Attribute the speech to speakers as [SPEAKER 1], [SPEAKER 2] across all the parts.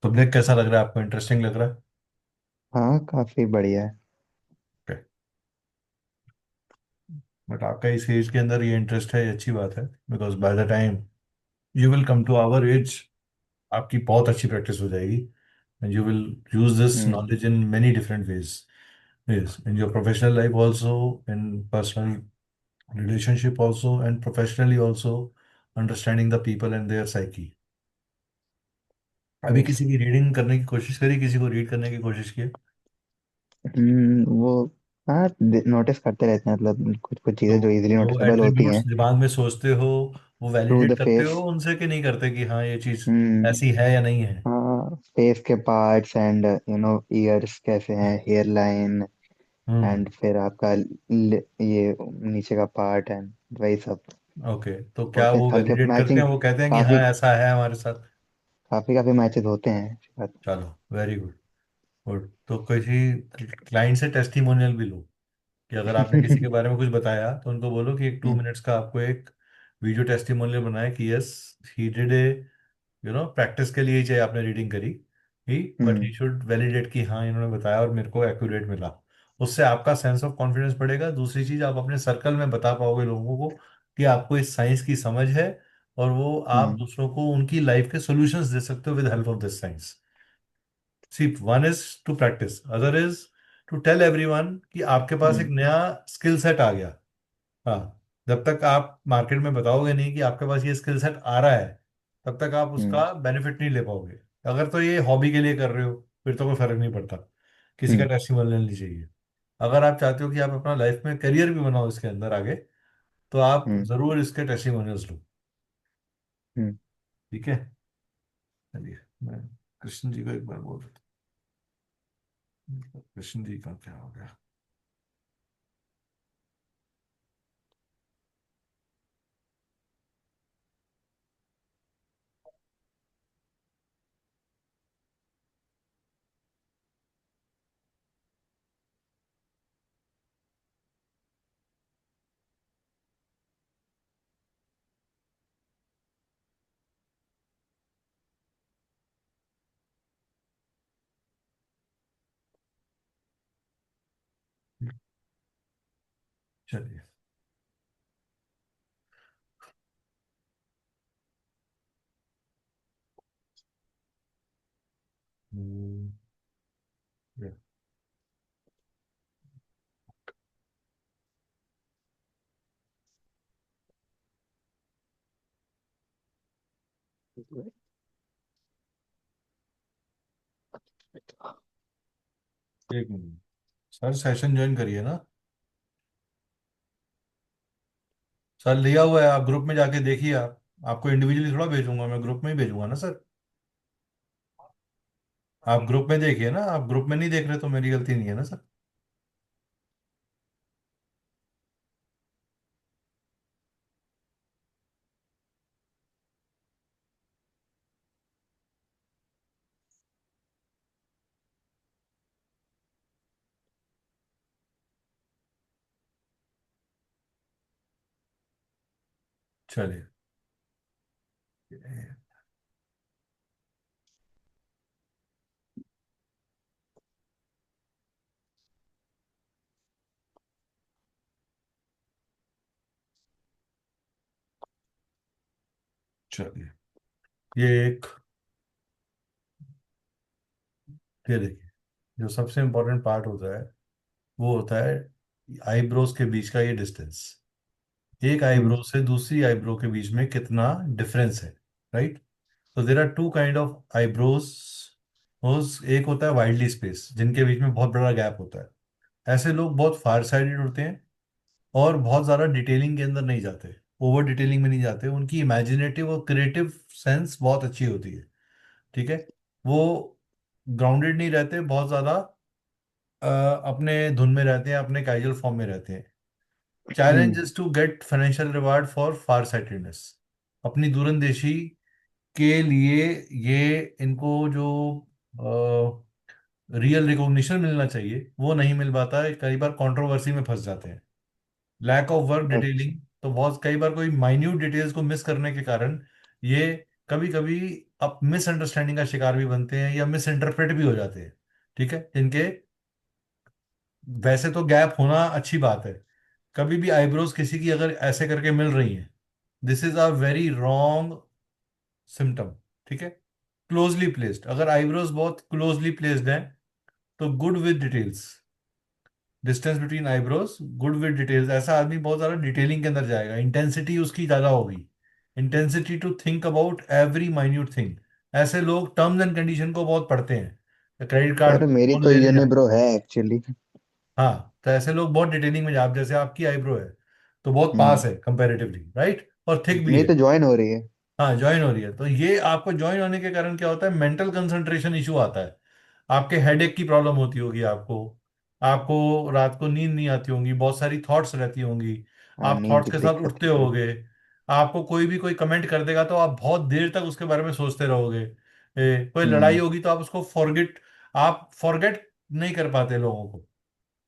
[SPEAKER 1] Subject कैसा लग रहा है आपको? इंटरेस्टिंग लग रहा
[SPEAKER 2] हाँ, काफी बढ़िया है।
[SPEAKER 1] है? बट आपका इस एज के अंदर ये इंटरेस्ट है, ये अच्छी बात है। Because by the time you will come to our age, आपकी बहुत अच्छी प्रैक्टिस हो जाएगी। And you will use this
[SPEAKER 2] hmm.
[SPEAKER 1] Knowledge in many different ways. Yes, in your professional life also, in personal relationship also, and professionally also, understanding the people and their psyche. अभी
[SPEAKER 2] yes.
[SPEAKER 1] किसी की reading करने की कोशिश करी, किसी को read करने की कोशिश की?
[SPEAKER 2] वो, हाँ, नोटिस करते रहते हैं, मतलब कुछ कुछ
[SPEAKER 1] तो
[SPEAKER 2] चीजें जो इजीली
[SPEAKER 1] जो
[SPEAKER 2] नोटिसेबल होती
[SPEAKER 1] एट्रीब्यूट्स
[SPEAKER 2] हैं।
[SPEAKER 1] दिमाग में सोचते हो, वो
[SPEAKER 2] थ्रू द
[SPEAKER 1] वैलिडेट करते
[SPEAKER 2] फेस।
[SPEAKER 1] हो उनसे कि नहीं करते कि हाँ ये चीज
[SPEAKER 2] हम्म।
[SPEAKER 1] ऐसी है या नहीं है?
[SPEAKER 2] हाँ, फेस के पार्ट्स एंड ईयर्स कैसे हैं, हेयर लाइन,
[SPEAKER 1] हम्म।
[SPEAKER 2] एंड फिर आपका ये नीचे का पार्ट एंड वही सब।
[SPEAKER 1] ओके, तो क्या
[SPEAKER 2] होते हैं
[SPEAKER 1] वो
[SPEAKER 2] हल्के
[SPEAKER 1] वैलिडेट करते
[SPEAKER 2] मैचिंग।
[SPEAKER 1] हैं? वो कहते हैं कि हाँ
[SPEAKER 2] काफी
[SPEAKER 1] ऐसा है हमारे साथ?
[SPEAKER 2] काफी काफी मैचेस होते हैं, ऐसी बात।
[SPEAKER 1] चलो, वेरी गुड। गुड। तो किसी क्लाइंट से टेस्टिमोनियल भी लो, कि अगर आपने किसी के बारे में कुछ बताया तो उनको बोलो कि एक टू
[SPEAKER 2] हम्म।
[SPEAKER 1] मिनट्स का आपको एक वीडियो टेस्टिमोनियल बनाए कि yes, he did a, practice के लिए ही चाहे आपने रीडिंग करी ही, but
[SPEAKER 2] hmm.
[SPEAKER 1] He should validate कि हाँ इन्होंने बताया और मेरे को एक्यूरेट मिला। उससे आपका सेंस ऑफ कॉन्फिडेंस बढ़ेगा। दूसरी चीज, आप अपने सर्कल में बता पाओगे लोगों को कि आपको इस साइंस की समझ है, और वो आप
[SPEAKER 2] हम्म।
[SPEAKER 1] दूसरों को उनकी लाइफ के सॉल्यूशंस दे सकते हो with help of this science. See, one is to practice, other is to tell everyone कि आपके पास एक
[SPEAKER 2] हम्म।
[SPEAKER 1] नया स्किल सेट आ गया। हाँ, जब तक आप मार्केट में बताओगे नहीं कि आपके पास ये स्किल सेट आ रहा है, तब तक आप
[SPEAKER 2] हम्म।
[SPEAKER 1] उसका बेनिफिट नहीं ले पाओगे। अगर तो ये हॉबी के लिए कर रहे हो, फिर तो कोई फर्क नहीं पड़ता, किसी का
[SPEAKER 2] हम्म।
[SPEAKER 1] टेस्टिमोनियल नहीं चाहिए। अगर आप चाहते हो कि आप अपना लाइफ में करियर भी बनाओ इसके अंदर आगे, तो आप
[SPEAKER 2] हम्म।
[SPEAKER 1] जरूर इसके टेस्टिमोनियल्स लो।
[SPEAKER 2] हम्म।
[SPEAKER 1] ठीक है, चलिए। मैं कृष्ण जी को एक बार बोल रहा था, कृष्ण जी का क्या हो गया? चलिए। हम्म, एक मिनट सर, सेशन ज्वाइन करिए ना। सर लिया हुआ है, आप ग्रुप में जाके देखिए। आप, आपको इंडिविजुअली थोड़ा भेजूंगा, मैं ग्रुप में ही भेजूंगा ना सर। आप ग्रुप में देखिए ना, आप ग्रुप में नहीं देख रहे तो मेरी गलती नहीं है ना सर। चलिए। चलिए, ये एक, ये देखिए, जो सबसे इंपॉर्टेंट पार्ट होता है वो होता है आईब्रोज के बीच का ये डिस्टेंस। एक
[SPEAKER 2] हम्म।
[SPEAKER 1] आईब्रो से दूसरी आईब्रो के बीच में कितना डिफरेंस है, राइट? तो there are two kind of eyebrows. एक होता है वाइडली स्पेस, जिनके बीच में बहुत बड़ा गैप होता है। ऐसे लोग बहुत फार साइडेड होते हैं और बहुत ज़्यादा डिटेलिंग के अंदर नहीं जाते, ओवर डिटेलिंग में नहीं जाते। उनकी इमेजिनेटिव और क्रिएटिव सेंस बहुत अच्छी होती है। ठीक है, वो ग्राउंडेड नहीं रहते बहुत ज़्यादा, अपने धुन में रहते हैं, अपने कैजुअल फॉर्म में रहते हैं। Challenge
[SPEAKER 2] hmm.
[SPEAKER 1] Is to get financial reward for far sightedness. अपनी दूरंदेशी के लिए ये, इनको जो रियल रिकॉग्निशन मिलना चाहिए वो नहीं मिल पाता है। कई बार कंट्रोवर्सी में फंस जाते हैं। लैक ऑफ वर्क
[SPEAKER 2] अच्छा।
[SPEAKER 1] डिटेलिंग, तो बहुत कई बार कोई माइन्यूट डिटेल्स को मिस करने के कारण ये कभी कभी आप मिसअंडरस्टैंडिंग का शिकार भी बनते हैं या मिस इंटरप्रेट भी हो जाते हैं। ठीक है, इनके वैसे तो गैप होना अच्छी बात है। कभी भी आईब्रोज किसी की अगर ऐसे करके मिल रही हैं, this is a very wrong symptom. ठीक है। क्लोजली प्लेस्ड, अगर आईब्रोज बहुत क्लोजली प्लेस्ड हैं तो good with details, distance between eyebrows good with details, ऐसा आदमी बहुत ज्यादा डिटेलिंग के अंदर जाएगा, इंटेंसिटी उसकी ज्यादा होगी, intensity to think about every minute thing. ऐसे लोग टर्म्स एंड कंडीशन को बहुत पढ़ते हैं, क्रेडिट कार्ड
[SPEAKER 2] सर मेरी
[SPEAKER 1] लोन
[SPEAKER 2] तो
[SPEAKER 1] लेने जाए।
[SPEAKER 2] यूनिब्रो है एक्चुअली।
[SPEAKER 1] हाँ, तो ऐसे लोग बहुत डिटेलिंग में आप जैसे आपकी आईब्रो है तो बहुत
[SPEAKER 2] हम्म।
[SPEAKER 1] पास है कंपैरेटिवली, राइट, और थिक भी
[SPEAKER 2] मेरी
[SPEAKER 1] है।
[SPEAKER 2] तो ज्वाइन हो रही है।
[SPEAKER 1] हाँ, ज्वाइन हो रही है, तो ये आपको ज्वाइन होने के कारण क्या होता है, मेंटल कंसंट्रेशन इशू आता है। आपके हेडेक की प्रॉब्लम होती होगी आपको, आपको रात को नींद नहीं आती होंगी, बहुत सारी थॉट्स रहती होंगी,
[SPEAKER 2] हाँ,
[SPEAKER 1] आप
[SPEAKER 2] नींद
[SPEAKER 1] थॉट्स
[SPEAKER 2] की
[SPEAKER 1] के साथ
[SPEAKER 2] दिक्कत
[SPEAKER 1] उठते
[SPEAKER 2] है थोड़ी।
[SPEAKER 1] होगे, आपको कोई भी कोई कमेंट कर देगा तो आप बहुत देर तक उसके बारे में सोचते रहोगे। कोई लड़ाई
[SPEAKER 2] हम्म।
[SPEAKER 1] होगी तो आप फॉरगेट नहीं कर पाते लोगों को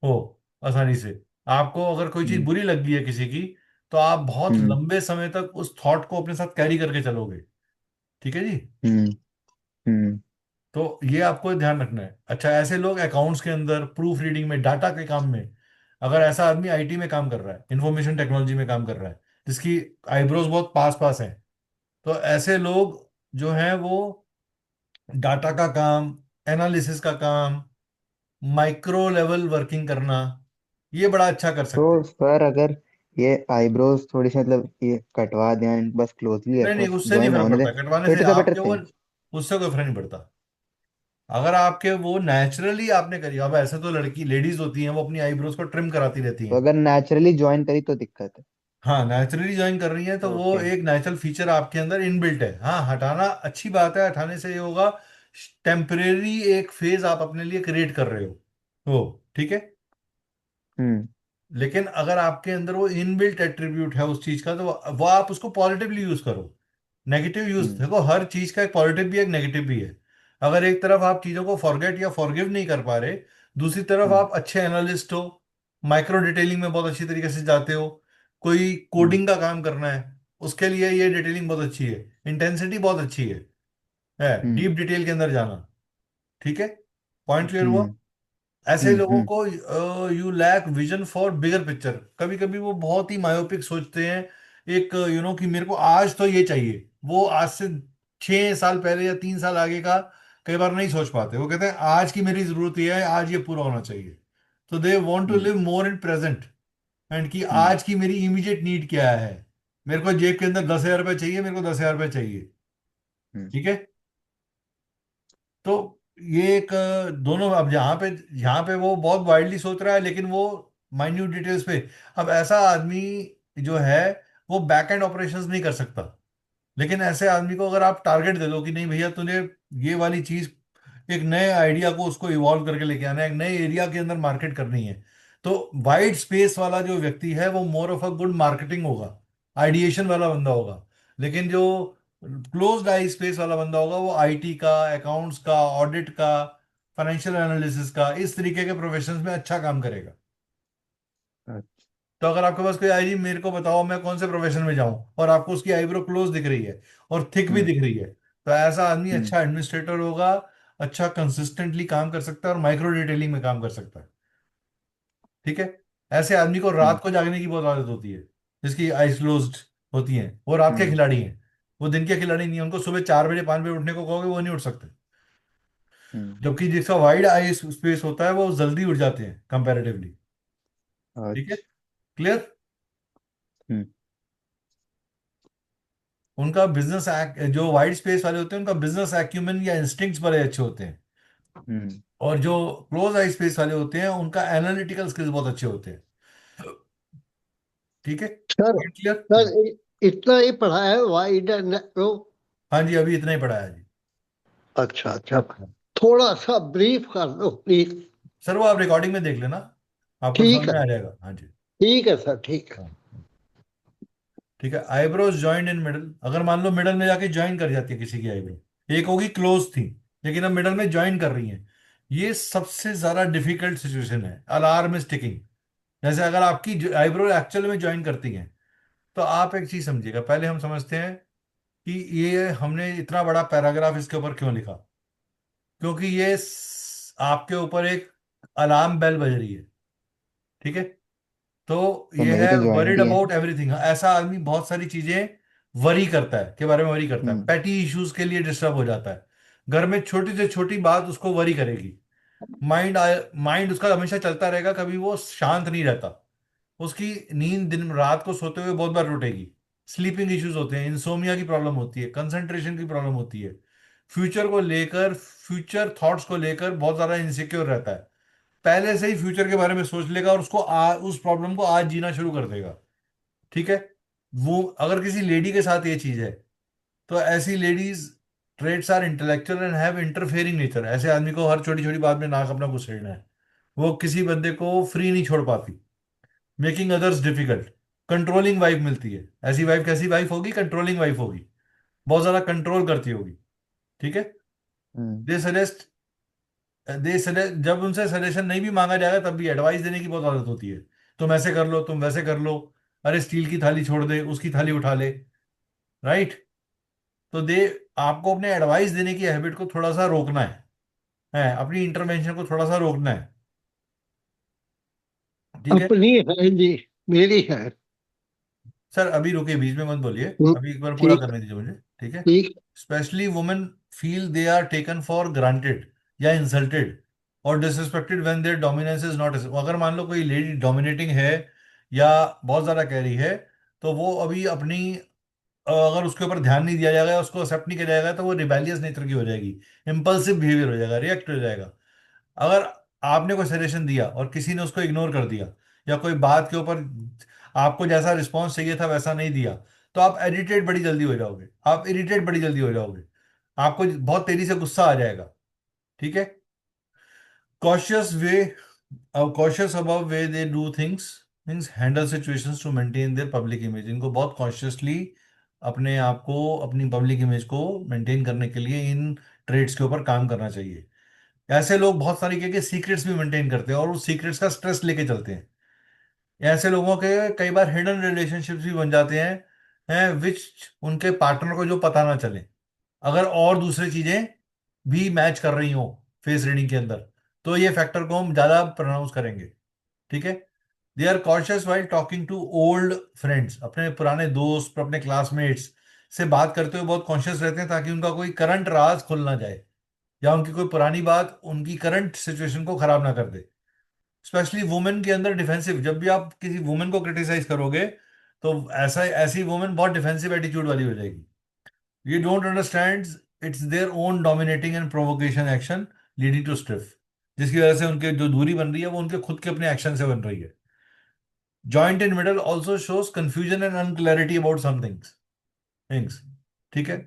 [SPEAKER 1] हो आसानी से। आपको अगर कोई चीज
[SPEAKER 2] हम्म।
[SPEAKER 1] बुरी लग गई है किसी की, तो आप बहुत
[SPEAKER 2] हम्म।
[SPEAKER 1] लंबे समय तक उस थॉट को अपने साथ कैरी करके चलोगे। ठीक है जी।
[SPEAKER 2] हम्म। हम्म।
[SPEAKER 1] तो ये आपको ध्यान रखना है। अच्छा, ऐसे लोग अकाउंट्स के अंदर, प्रूफ रीडिंग में, डाटा के काम में, अगर ऐसा आदमी आईटी में काम कर रहा है, इंफॉर्मेशन टेक्नोलॉजी में काम कर रहा है, जिसकी आईब्रोज बहुत पास पास हैं, तो ऐसे लोग जो हैं वो डाटा का काम, एनालिसिस का काम, माइक्रो लेवल वर्किंग करना, ये बड़ा अच्छा कर सकते
[SPEAKER 2] तो
[SPEAKER 1] हैं।
[SPEAKER 2] सर अगर ये आईब्रोज थोड़ी सी मतलब ये कटवा दें and बस क्लोजली
[SPEAKER 1] नहीं नहीं,
[SPEAKER 2] बस
[SPEAKER 1] उससे नहीं
[SPEAKER 2] ज्वाइन
[SPEAKER 1] फर्क
[SPEAKER 2] होने दें,
[SPEAKER 1] पड़ता कटवाने
[SPEAKER 2] तो
[SPEAKER 1] से,
[SPEAKER 2] इट इज अ बेटर
[SPEAKER 1] आपके वो
[SPEAKER 2] थिंग।
[SPEAKER 1] उससे कोई फर्क नहीं पड़ता। अगर आपके वो नेचुरली आपने करी, अब ऐसे तो लड़की लेडीज होती हैं वो अपनी आईब्रोज को ट्रिम कराती रहती
[SPEAKER 2] तो
[SPEAKER 1] हैं।
[SPEAKER 2] अगर नेचुरली ज्वाइन करी तो दिक्कत है।
[SPEAKER 1] हाँ, नेचुरली ज्वाइन कर रही है तो वो
[SPEAKER 2] ओके।
[SPEAKER 1] एक नेचुरल फीचर आपके अंदर इनबिल्ट है। हाँ, हटाना अच्छी बात है, हटाने से ये होगा, टेम्परेरी एक फेज आप अपने लिए क्रिएट कर रहे हो ठीक है।
[SPEAKER 2] हम्म।
[SPEAKER 1] लेकिन अगर आपके अंदर वो इनबिल्ट एट्रीब्यूट है उस चीज का, तो वो आप उसको पॉजिटिवली यूज करो। नेगेटिव यूज,
[SPEAKER 2] हम्म।
[SPEAKER 1] देखो हर चीज का एक पॉजिटिव भी है, एक नेगेटिव भी है। अगर एक तरफ आप चीजों को फॉरगेट या फॉरगिव नहीं कर पा रहे, दूसरी तरफ
[SPEAKER 2] हम्म।
[SPEAKER 1] आप अच्छे एनालिस्ट हो, माइक्रो डिटेलिंग में बहुत अच्छी तरीके से जाते हो, कोई
[SPEAKER 2] हम्म।
[SPEAKER 1] कोडिंग का काम करना है, उसके लिए ये डिटेलिंग बहुत अच्छी है, इंटेंसिटी बहुत अच्छी है
[SPEAKER 2] हम्म।
[SPEAKER 1] डीप डिटेल के अंदर जाना। ठीक है, पॉइंट क्लियर हुआ।
[SPEAKER 2] हम्म।
[SPEAKER 1] ऐसे
[SPEAKER 2] हम्म।
[SPEAKER 1] लोगों को you lack vision for bigger picture, कभी कभी वो बहुत ही मायोपिक सोचते हैं, एक कि मेरे को आज तो ये चाहिए, वो आज से 6 साल पहले या 3 साल आगे का कई बार नहीं सोच पाते। वो कहते हैं आज की मेरी जरूरत ये है, आज ये पूरा होना चाहिए। तो they want to
[SPEAKER 2] hmm.
[SPEAKER 1] Live more in present, and कि
[SPEAKER 2] हम्म।
[SPEAKER 1] आज की मेरी इमीडिएट नीड क्या है। मेरे को जेब के अंदर 10,000 रुपये चाहिए, मेरे को 10,000 रुपये चाहिए।
[SPEAKER 2] हम्म।
[SPEAKER 1] ठीक है। तो ये एक दोनों, अब यहाँ पे वो बहुत वाइडली सोच रहा है, लेकिन वो माइन्यूट डिटेल्स पे। अब ऐसा आदमी जो है वो बैक एंड ऑपरेशंस नहीं कर सकता, लेकिन ऐसे आदमी को अगर आप टारगेट दे दो कि नहीं भैया तूने ये वाली चीज, एक नए आइडिया को उसको इवॉल्व करके लेके आना है, एक नए एरिया के अंदर मार्केट करनी है, तो वाइड स्पेस वाला जो व्यक्ति है वो more of a good marketing होगा, आइडिएशन वाला बंदा होगा। लेकिन जो क्लोज्ड आई स्पेस वाला बंदा होगा वो आईटी का, अकाउंट्स का, ऑडिट का, फाइनेंशियल एनालिसिस का, इस तरीके के प्रोफेशंस में अच्छा काम करेगा।
[SPEAKER 2] अच्छा।
[SPEAKER 1] तो अगर आपके पास कोई आईडी, मेरे को बताओ मैं कौन से प्रोफेशन में जाऊं, और आपको उसकी आईब्रो क्लोज दिख रही है और थिक भी
[SPEAKER 2] हम्म।
[SPEAKER 1] दिख रही है, तो ऐसा आदमी
[SPEAKER 2] हम्म।
[SPEAKER 1] अच्छा एडमिनिस्ट्रेटर होगा, अच्छा कंसिस्टेंटली काम कर सकता है और माइक्रो डिटेलिंग में काम कर सकता है। ठीक है। ऐसे आदमी को
[SPEAKER 2] हम्म।
[SPEAKER 1] रात को जागने की बहुत आदत होती है, जिसकी आईज क्लोज्ड होती हैं, वो रात के
[SPEAKER 2] हम्म।
[SPEAKER 1] खिलाड़ी हैं, वो दिन के खिलाड़ी नहीं है। उनको सुबह 4 बजे 5 बजे उठने को कहोगे वो नहीं उठ सकते।
[SPEAKER 2] हम्म।
[SPEAKER 1] जबकि जिसका वाइड आई स्पेस होता है वो जल्दी उठ जाते हैं कंपैरेटिवली। ठीक है,
[SPEAKER 2] अच्छा।
[SPEAKER 1] क्लियर।
[SPEAKER 2] हम्म।
[SPEAKER 1] उनका बिजनेस जो वाइड स्पेस वाले होते हैं उनका बिजनेस एक्यूमेन या इंस्टिंक्ट्स बड़े अच्छे होते हैं,
[SPEAKER 2] हम्म।
[SPEAKER 1] और जो क्लोज आई स्पेस वाले होते हैं उनका एनालिटिकल स्किल्स बहुत अच्छे होते हैं। ठीक है,
[SPEAKER 3] सर
[SPEAKER 1] पॉइंट क्लियर।
[SPEAKER 3] सर इतना ही पढ़ा है वाइड नेक्रो।
[SPEAKER 1] हाँ जी, अभी इतना ही पढ़ा है जी।
[SPEAKER 3] अच्छा अच्छा। थोड़ा सा ब्रीफ कर दो प्लीज।
[SPEAKER 1] सर वो आप रिकॉर्डिंग में देख लेना, आपको समझ
[SPEAKER 3] ठीक है।
[SPEAKER 1] में आ जाएगा। हाँ जी।
[SPEAKER 3] ठीक है सर, ठीक है।
[SPEAKER 1] हाँ, ठीक है। आईब्रोज ज्वाइंट इन मिडल, अगर मान लो मिडल में जाके ज्वाइन कर जाती है किसी की आईब्रो, एक होगी क्लोज थी लेकिन अब मिडल में ज्वाइन कर रही है, ये सबसे ज्यादा डिफिकल्ट सिचुएशन है, अलार्म इज टिकिंग। जैसे अगर आपकी आईब्रो एक्चुअल में ज्वाइन करती है, तो आप एक चीज समझिएगा, पहले हम समझते हैं कि ये हमने इतना बड़ा पैराग्राफ इसके ऊपर क्यों लिखा, क्योंकि ये आपके ऊपर एक अलार्म बेल बज रही है। ठीक है। तो
[SPEAKER 2] तो
[SPEAKER 1] ये
[SPEAKER 2] मेरे
[SPEAKER 1] है
[SPEAKER 2] तो ज्वाइंट
[SPEAKER 1] वरीड
[SPEAKER 2] ही है।
[SPEAKER 1] About everything. ऐसा आदमी बहुत सारी चीजें वरी करता है, के बारे में वरी करता है,
[SPEAKER 2] हम्म।
[SPEAKER 1] पेटी इश्यूज के लिए डिस्टर्ब हो जाता है। घर में छोटी से छोटी बात उसको वरी करेगी। माइंड माइंड उसका हमेशा चलता रहेगा, कभी वो शांत नहीं रहता। उसकी नींद दिन रात को सोते हुए बहुत बार टूटेगी। स्लीपिंग इश्यूज होते हैं, इंसोमिया की प्रॉब्लम होती है, कंसंट्रेशन की प्रॉब्लम होती है। फ्यूचर को लेकर, फ्यूचर थॉट्स को लेकर बहुत ज्यादा इनसिक्योर रहता है। पहले से ही फ्यूचर के बारे में सोच लेगा और उसको उस प्रॉब्लम को आज जीना शुरू कर देगा। ठीक है। वो अगर किसी लेडी के साथ ये चीज है, तो ऐसी ladies traits are intellectual and have interfering nature. ऐसे आदमी को हर छोटी छोटी बात में नाक अपना घुसेड़ना है। वो किसी बंदे को फ्री नहीं छोड़ पाती। Making others difficult. Controlling wife मिलती है। ऐसी वाइफ कैसी वाइफ होगी? कंट्रोलिंग वाइफ होगी। बहुत ज्यादा कंट्रोल करती होगी। ठीक है।
[SPEAKER 2] हम्म।
[SPEAKER 1] दे सजेस्ट दे सजेस्ट, जब उनसे सजेशन नहीं भी मांगा जाएगा तब भी एडवाइस देने की बहुत आदत होती है। तुम ऐसे कर लो, तुम वैसे कर लो। अरे स्टील की थाली छोड़ दे, उसकी थाली उठा ले। राइट। तो दे आपको अपने एडवाइस देने की हैबिट को थोड़ा सा रोकना है अपनी इंटरवेंशन को थोड़ा सा रोकना है। ठीक है।
[SPEAKER 3] अपनी है जी, मेरी है।
[SPEAKER 1] सर अभी रुकिए, बीच में मत बोलिए।
[SPEAKER 3] हम्म,
[SPEAKER 1] अभी एक बार पूरा
[SPEAKER 3] ठीक।
[SPEAKER 1] करने दीजिए मुझे। ठीक है।
[SPEAKER 3] ठीक।
[SPEAKER 1] Specially women feel they are taken for granted या इंसल्टेड और disrespected when their dominance is not. अगर मान लो कोई लेडी डोमिनेटिंग है या बहुत ज्यादा कह रही है, तो वो अभी अपनी अगर उसके ऊपर ध्यान नहीं दिया जाएगा, उसको एक्सेप्ट नहीं किया जाएगा, तो वो रिबेलियस नेचर की हो जाएगी। इम्पल्सिव बिहेवियर हो जाएगा, रिएक्ट हो जाएगा। अगर आपने कोई सजेशन दिया और किसी ने उसको इग्नोर कर दिया, या कोई बात के ऊपर आपको जैसा रिस्पॉन्स चाहिए था वैसा नहीं दिया, तो आप एडिटेट बड़ी जल्दी हो जाओगे, आप इरिटेट बड़ी जल्दी हो जाओगे। आपको बहुत तेजी से गुस्सा आ जाएगा। ठीक है। Cautious way cautious about way they do things means handle situations to maintain their public image. इनको बहुत कॉन्शियसली अपने आप को, अपनी पब्लिक इमेज को मेंटेन करने के लिए इन ट्रेड्स के ऊपर काम करना चाहिए। ऐसे लोग बहुत सारी के सीक्रेट्स भी मेंटेन करते हैं और उस सीक्रेट्स का स्ट्रेस लेके चलते हैं। ऐसे लोगों के कई बार हिडन रिलेशनशिप्स भी बन जाते हैं विच उनके पार्टनर को जो पता ना चले। अगर और दूसरी चीजें भी मैच कर रही हो फेस रीडिंग के अंदर, तो ये फैक्टर को हम ज्यादा प्रोनाउंस करेंगे। ठीक है। They are conscious while talking to old friends. अपने पुराने दोस्त, अपने क्लासमेट्स से बात करते हुए बहुत कॉन्शियस रहते हैं, ताकि उनका कोई करंट राज खुल ना जाए, या उनकी कोई पुरानी बात उनकी करंट सिचुएशन को खराब ना कर दे। स्पेशली वुमेन के अंदर डिफेंसिव, जब भी आप किसी वुमेन को क्रिटिसाइज करोगे, तो ऐसा ऐसी वुमेन बहुत डिफेंसिव एटीट्यूड वाली हो जाएगी। ये don't understand it's their own dominating and provocation action leading to strife, जिसकी वजह से उनके जो दूरी बन रही है वो उनके खुद के अपने एक्शन से बन रही है। Joint in middle also shows confusion and unclarity about some things. ठीक है।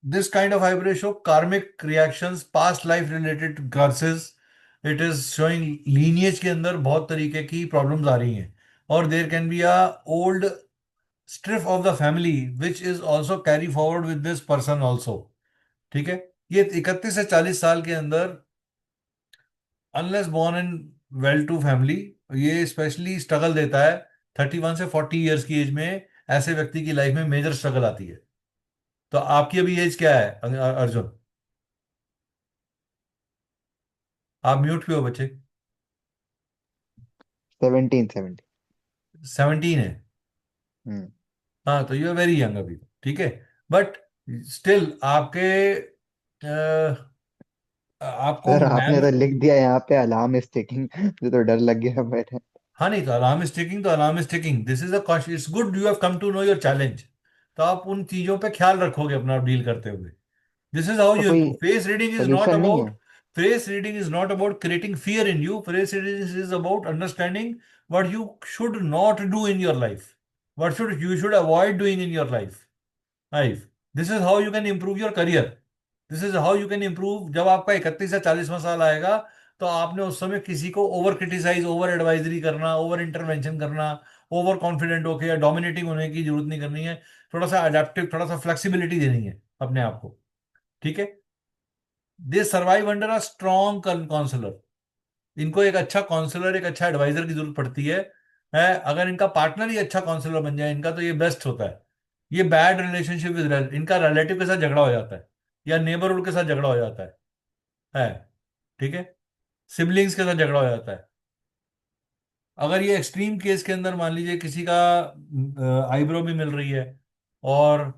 [SPEAKER 1] This kind of hybrid show karmic reactions, past life related curses. It is showing lineage के अंदर बहुत तरीके की प्रॉब्लम्स आ रही हैं। और there can be a old strife of the family which is also carry forward with this person also. ठीक है। ये 31 से 40 साल के अंदर, unless born in well to family, ये स्पेशली स्ट्रगल देता है। 31 से 40 ईयर्स की एज में ऐसे व्यक्ति की लाइफ में मेजर स्ट्रगल आती है। तो आपकी अभी एज क्या है अर्जुन? आप म्यूट पे हो बच्चे।
[SPEAKER 2] 17 17।
[SPEAKER 1] 17 है।
[SPEAKER 2] हम्म।
[SPEAKER 1] हाँ, तो यू आर वेरी यंग अभी तो। ठीक है। बट स्टिल आपके आपको
[SPEAKER 2] सर आपने
[SPEAKER 1] मैम।
[SPEAKER 2] तो लिख दिया यहाँ पे अलार्म इज टिकिंग, मुझे तो डर लग गया बैठे।
[SPEAKER 1] हाँ, नहीं तो अलार्म इज टिकिंग, तो alarm is ticking, this is a it's good you have come to know your challenge. तो आप उन चीजों पे ख्याल रखोगे अपना डील करते हुए। दिस इज हाउ
[SPEAKER 2] तो
[SPEAKER 1] यू
[SPEAKER 2] कोई
[SPEAKER 1] improve. Face reading is not
[SPEAKER 2] solution नहीं
[SPEAKER 1] अबाउट
[SPEAKER 2] है?
[SPEAKER 1] Face reading is not about creating fear in you. Face reading is about understanding what you should not do in your life, what should you should avoid doing in your life. This is how you can improve your career. This is how you can improve. जब आपका 31 या 40वां साल आएगा, तो आपने उस समय किसी को ओवर क्रिटिसाइज, ओवर एडवाइजरी करना, ओवर इंटरवेंशन करना, ओवर कॉन्फिडेंट होके या डोमिनेटिंग होने की जरूरत नहीं करनी है। थोड़ा सा अडेप्टिव, थोड़ा सा फ्लेक्सिबिलिटी देनी है अपने आप को। ठीक है। They survive under a strong counsellor. इनको एक अच्छा काउंसलर, एक अच्छा एडवाइजर की जरूरत पड़ती है। अगर इनका पार्टनर ही अच्छा काउंसलर बन जाए इनका, तो ये बेस्ट होता है। ये बैड रिलेशनशिप विद, इनका रिलेटिव के साथ झगड़ा हो जाता है या नेबरहुड के साथ झगड़ा हो जाता है, ठीक है, सिबलिंग्स के साथ झगड़ा हो जाता है। अगर ये एक्सट्रीम केस के अंदर मान लीजिए किसी का आईब्रो भी मिल रही है और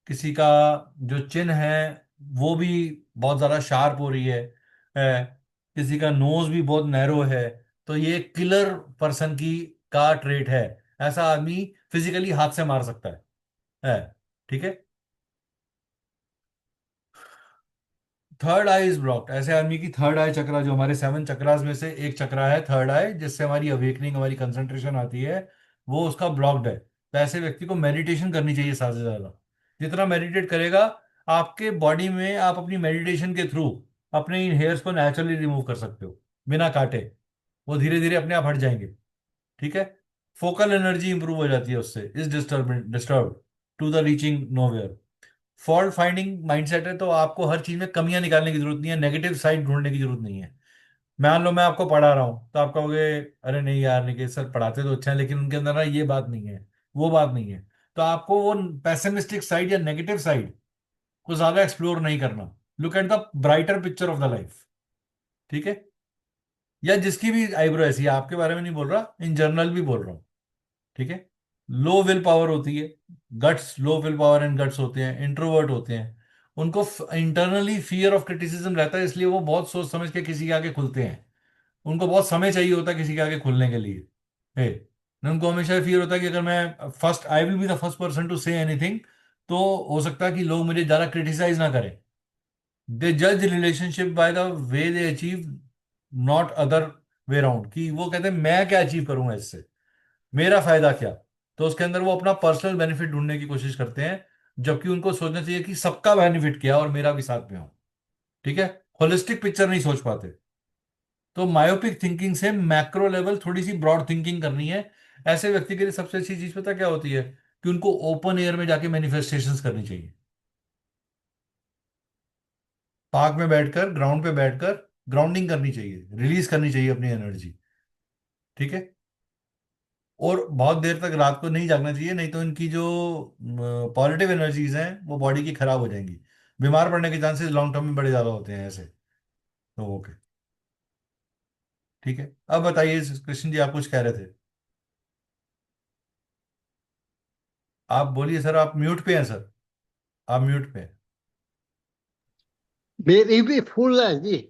[SPEAKER 1] किसी का जो चिन है वो भी बहुत ज्यादा शार्प हो रही किसी का नोज भी बहुत नैरो है, तो ये किलर पर्सन की का ट्रेट है। ऐसा आदमी फिजिकली हाथ से मार सकता है, ठीक है। थर्ड आई इज ब्लॉक्ड, ऐसे आदमी की थर्ड आई चक्रा, जो हमारे 7 चक्रास में से एक चक्रा है थर्ड आई, जिससे हमारी अवेकनिंग, हमारी कंसंट्रेशन आती है, वो उसका ब्लॉक्ड है। तो ऐसे व्यक्ति को मेडिटेशन करनी चाहिए ज्यादा से ज्यादा। जितना मेडिटेट करेगा आपके बॉडी में, आप अपनी मेडिटेशन के थ्रू अपने इन हेयर्स को नेचुरली रिमूव कर सकते हो बिना काटे। वो धीरे धीरे अपने आप हट जाएंगे, ठीक है। फोकल एनर्जी इंप्रूव हो जाती है उससे, is disturb to the reaching nowhere. Fault finding mindset है, तो आपको हर चीज में कमियां निकालने की जरूरत नहीं है, नेगेटिव साइड ढूंढने की जरूरत नहीं है। मान लो मैं आपको पढ़ा रहा हूं तो आप कहोगे अरे नहीं यार निकेश सर पढ़ाते तो अच्छा है, लेकिन उनके अंदर ना ये बात नहीं है, वो बात नहीं है। तो आपको वो पैसिमिस्टिक साइड या नेगेटिव साइड को ज्यादा एक्सप्लोर नहीं करना। Look at the brighter picture of the life, ठीक है। या जिसकी भी आईब्रो ऐसी है, आपके बारे में नहीं बोल रहा, इन जनरल भी बोल रहा हूं, ठीक है। लो विल पावर होती है, guts, low will power and guts होते हैं, इंट्रोवर्ट होते हैं। उनको इंटरनली फियर ऑफ क्रिटिसिज्म रहता है, इसलिए वो बहुत सोच समझ के किसी के आगे खुलते हैं। उनको बहुत समय चाहिए होता है किसी के आगे खुलने के लिए, है। उनको हमेशा फियर होता है कि अगर मैं first, I will be the first person to say anything, तो हो सकता है कि लोग मुझे ज्यादा क्रिटिसाइज ना करें। दे जज relationship by the way they achieve, not other way round, कि वो कहते हैं मैं क्या अचीव करूंगा इससे, मेरा फायदा क्या। तो उसके अंदर वो अपना पर्सनल बेनिफिट ढूंढने की कोशिश करते हैं, जबकि उनको सोचना चाहिए कि सबका बेनिफिट क्या है और मेरा भी साथ में हो, ठीक है। होलिस्टिक पिक्चर नहीं सोच पाते। तो मायोपिक थिंकिंग से मैक्रो लेवल, थोड़ी सी ब्रॉड थिंकिंग करनी है। ऐसे व्यक्ति के लिए सबसे अच्छी चीज पता क्या होती है, कि उनको ओपन एयर में जाके मैनिफेस्टेशंस करनी चाहिए। पार्क में बैठकर, ग्राउंड पे बैठकर ग्राउंडिंग करनी चाहिए, रिलीज करनी चाहिए अपनी एनर्जी, ठीक है। और बहुत देर तक रात को नहीं जागना चाहिए, नहीं तो इनकी जो पॉजिटिव एनर्जीज हैं वो बॉडी की खराब हो जाएंगी। बीमार पड़ने के चांसेस लॉन्ग टर्म में बड़े ज्यादा होते हैं ऐसे लोगों के, ठीक है। अब बताइए कृष्ण जी, आप कुछ कह रहे थे, आप बोलिए सर, आप म्यूट पे हैं सर, आप म्यूट पे हैं।
[SPEAKER 3] मेरी भी फुल है जी,